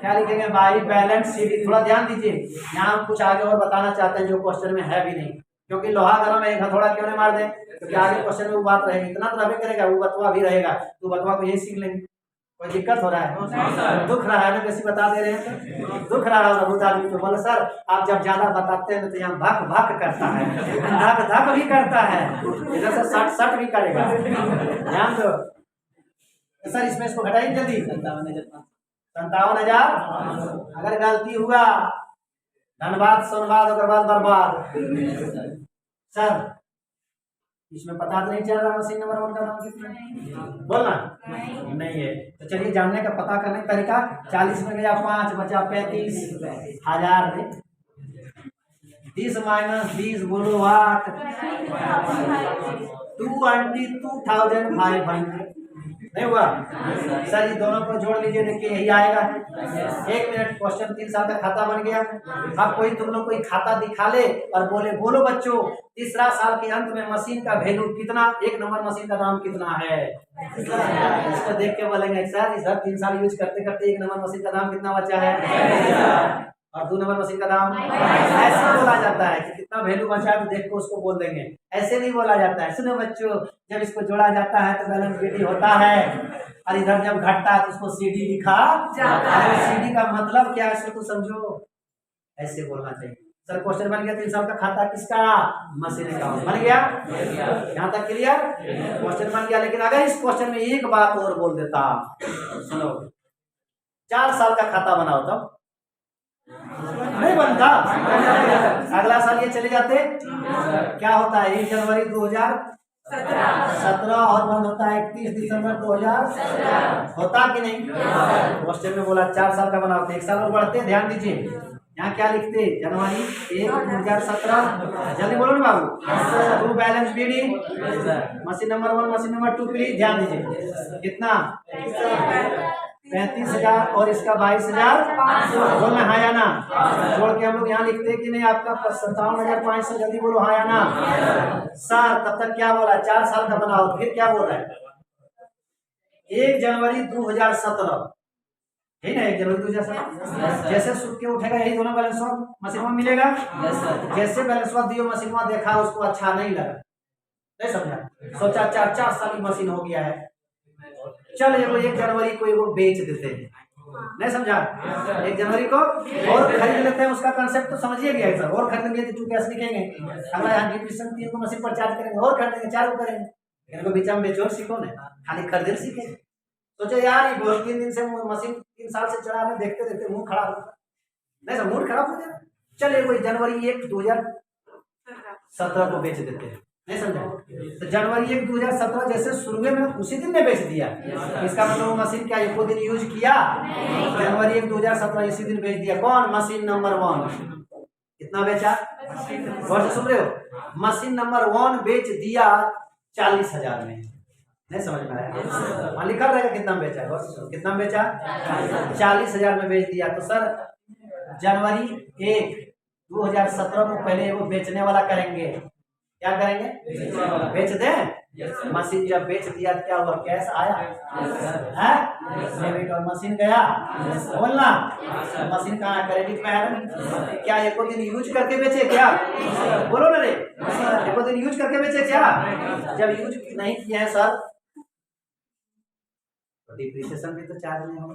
क्या लिखेंगे? By balance sheet. थोड़ा ध्यान दीजिए, यहाँ हम कुछ आगे और बताना चाहते हैं जो क्वेश्चन में है भी नहीं, क्योंकि लोहा गरम है, एक हथौड़ा क्यों नहीं मार दें? क्योंकि आगे क्वेश्चन में वो बात रहेगी। इतना तो रहबे करेगा, वो बतवा भी रहेगा, तो बतवा को यही सीख लेंगे। कोई दिक्कत हो रहा है? दुख रहा है ना? कैसे बता दे रहे हैं तो दुख रहा है बहुत आदमी को। बोले सर आप जब ज्यादा बताते हैं तो यहाँ भक भक करता है, धक धक भी करता है, इधर से सट सट भी करेगा। ध्यान दो सर। इसमें इसको घटाइए जल्दी। 57,000। अगर गलती हुआ धनबाद सोनबाद और बाद बर्बाद। सर इसमें पता तो नहीं चल रहा मशीन नंबर 1 का नाम कितना है? बोलना नहीं है तो चलिए जानने का पता करने का तरीका। 40 में गया 5, बचा 35,000 में 30 माइनस 20 बोलो 8। 22,500 नहीं हुआ? सर ये दोनों को जोड़ लीजिए, देखिए यही आएगा। 1 मिनट। क्वेश्चन 3 साल का खाता बन गया। अब कोई तुम लोग कोई खाता दिखा ले और बोले बोलो बच्चों तीसरा साल के अंत में मशीन का वैल्यू कितना, 1 नंबर मशीन का दाम कितना है? इसको देख के बोलेंगे सर 3 साल यूज करते करते 1 नंबर मशीन का दाम कितना बचा है और 2 नंबर मशीन का दाम। ऐसे बोला जाता है कि कितना वैल्यू बचा है तो देख के उसको बोल देंगे। ऐसे नहीं बोला जाता है। सुनो बच्चों, जब इसको जोड़ा जाता है तो बैलेंस शीट होता है और इधर जब घटता है तो उसको सीडी लिखा जाता है। सीडी का मतलब क्या है इसको तो समझो, ऐसे बोलना चाहिए। सर क्वेश्चन बन गया 3 साल का खाता किसका? मशीन का। बन गया? यहाँ तक क्लियर? क्वेश्चन बन गया। लेकिन अगर इस क्वेश्चन में एक बात और बोल देता, सुनो 4 साल का खाता बनाओ तब नहीं बनता। अगला साल ये चले जाते, क्या होता है? 1 जनवरी 2017 और बंद होता है 31 दिसंबर 2017। होता कि नहीं? क्वेश्चन में बोला 4 साल का बनाओ तो 1 साल और बढ़ते। ध्यान दीजिए यहाँ क्या लिखते? जनवरी 1, 2017। जल्दी बोलो ना बाबू। 2 balance BD machine number 1 machine number 2 please ध्यान दीजिए। कितना? 35,000 और इसका 22,000। बोलना हाँ या ना? जोड़ के हम लोग यहाँ लिखते हैं कि नहीं? आपका 57,500। जल्दी बोलो हाँ या ना। सर तब तक क्या बोला? 4 साल का बनाओ। फिर क्या बोल रहा है? 1 जनवरी 2017 यही ना? 1 जनवरी 2017 जैसे सुख के उठेगा यही दोनों बैलेंस मशीन में मिलेगा। जैसे बैलेंस दियो मशीन में देखा उसको अच्छा नहीं लगा, नहीं समझा, सोचा 4 साल की मशीन हो गया है, चल ये 1 जनवरी को वो बेच देते हैं। नहीं समझा? 1 जनवरी को और खरीद लेते हैं। उसका कंसेप्ट तो समझिए गया सर। और खरीदेंगे तो कैसे लिखेंगे? अगला यहाँ डिप्रेशन 3 को मशीन पर चार्ज करेंगे और खरीदेंगे 4 को करेंगे। इनको बीच में बेचो सीखो ना, खाली खरीदे सीखे। सोचो यार ये 2-3 दिन से मशीन 3 साल से चला रहे, देखते देखते मुंह खराब होता नहीं सर, मूड खराब हो जाए। चलिए कोई जनवरी 1, 2017 को बेच देते हैं। नहीं समझा? तो जनवरी 1, 2017 जैसे शुरू में उसी दिन ने बेच दिया। इसका मतलब मशीन क्या एको दिन यूज किया? जनवरी 1, 2017 इसी दिन बेच दिया। कौन? Machine number 1। कितना बेचा? गौर से सुन रहे हो? मशीन नंबर 1 बेच दिया 40,000 में। नहीं समझ में आया? लिखा रहेगा कितना बेचा। कितना बेचा? 40,000 में बेच दिया। तो सर जनवरी 1, 2017 को पहले वो बेचने वाला करेंगे। क्या करेंगे? बेच दें। मशीन जब बेच दिया क्या हुआ, कैश आया है, डेबिट और मशीन गया, बोलना मशीन कहाँ क्रेडिट में है ना? क्या एको दिन यूज करके बेचे क्या, बोलो ना रे, एको दिन यूज करके बेचे क्या? जब यूज नहीं किया है सर डिप्रिसिएशन भी तो चार्ज नहीं होगा।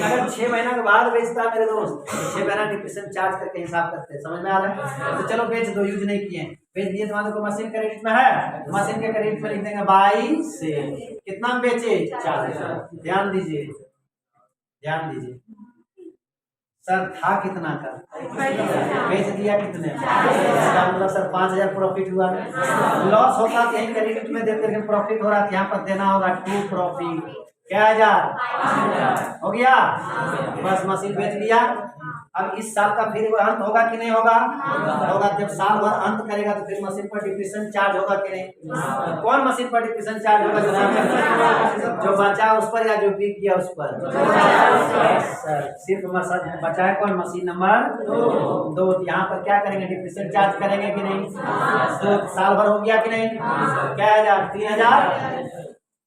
अगर 6 महीना के बाद बेचता है मेरे दोस्त, 6 महीना डिप्रिसिएशन चार्ज करके हिसाब करते हैं, समझ में आ रहा है? तो चलो बेच दो, यूज नहीं किए, बेच दिए, तुम्हारे को मशीन क्रेडिट में है, मशीन के क्रेडिट में लिख देंगे बाई से, कितना में बेचे 40। ध्यान दीजिए ध्यान दीजिए, सर था कितना का, बेच दिया कितने, मतलब सर 5000 प्रॉफिट हुआ, लॉस होता तो यही क्रेडिट में देते, लेकिन प्रॉफिट हो रहा है, यहाँ पर देना होगा टू प्रॉफिट, क्या 1000 हो गया, बस मशीन बेच लिया। अब इस साल का फिर अंत होगा कि नहीं होगा, होगा। जब साल भर अंत करेगा तो फिर मशीन पर डिप्रिसिएशन चार्ज होगा कि नहीं, कौन मशीन पर डिप्रिसिएशन चार्ज होगा, जो बचा उस पर या जो बिक गया उस पर, सिर्फ बचा है कौन, मशीन नंबर 2। यहाँ पर क्या करेंगे, डिप्रिसिएशन चार्ज करेंगे कि नहीं, तो साल भर हो गया कि नहीं, क्या 1000 3000,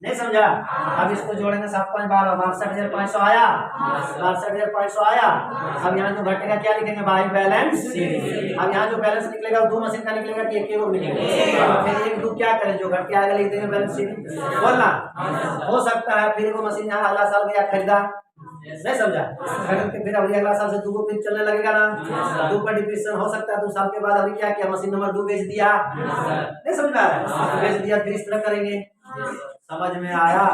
नहीं समझा? अब इसको जोड़ेंगे 7 5 12 62,500 आया, 62,500 आया। अब यहाँ जो घटेगा क्या लिखेंगे, बाई बैलेंस शीट। अब यहाँ जो बैलेंस निकलेगा वो 2 मशीन का निकलेगा कि एक निकलेगा, फिर एक 2 क्या करें, जो घट के आगे लिख देंगे बैलेंस शीट, बोलना हो सकता है। फिर वो मशीन यहाँ अगला साल गया खरीदा, नहीं समझा, खरीद के फिर अगला साल से 2 को फिर चलने लगेगा ना, 2 का डिप्रिसिएशन हो सकता है, 2 साल के बाद अभी क्या किया, मशीन नंबर 2 बेच दिया, नहीं समझ में आ रहा है, बेच दिया, फिर इस तरह करेंगे, समझ में आया?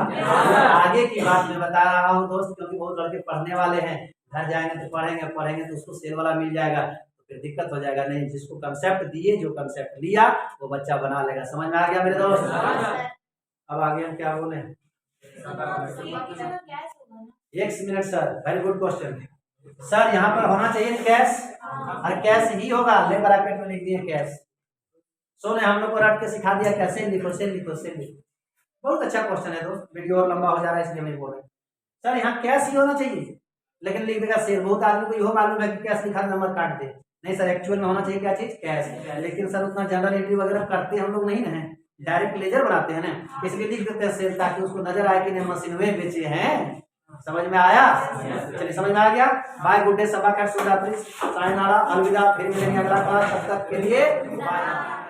आगे की बात मैं बता रहा हूँ दोस्त, क्योंकि बहुत लड़के पढ़ने वाले हैं, घर जाएंगे तो पढ़ेंगे तो उसको सेल वाला मिल जाएगा तो फिर दिक्कत हो जाएगा। नहीं, जिसको कंसेप्ट दिए, जो कंसेप्ट लिया वो बच्चा बना लेगा। समझ में आ गया मेरे दोस्त? अब आगे हम क्या बोले, 1 minute sir, very good question sir. यहाँ पर होना चाहिए कैश, और कैश ही होगा, ले ब्रैकेट में लिख दिए कैश। सोने हम लोग को रट के सिखा दिया कैसे लिखो, से लिखो, से लिखो। बहुत अच्छा क्वेश्चन है दोस्त, वीडियो और लंबा हो जा रहा है इसलिए मैं बोल रहा हूँ सर। यहाँ कैश ही होना चाहिए, लेकिन लिख देगा शेयर। बहुत आदमी को यह मालूम है कि कैश लिखा नंबर काट दे, नहीं सर, एक्चुअल में होना चाहिए क्या चीज, कैश। लेकिन सर उतना जनरल एंट्री वगैरह करते हम लोग नहीं है, डायरेक्ट लेजर बनाते हैं ना, इसलिए लिख देते हैं शेयर, ताकि उसको नजर आए कि नहीं मशीन में बेचे हैं। समझ में आया? चलिए समझ में आ गया। बाय, गुड डे, सबा खैर, शुभ रात्रि, सायनारा, अलविदा। फिर मिलेंगे अगला क्लास, तब तक के लिए बाय।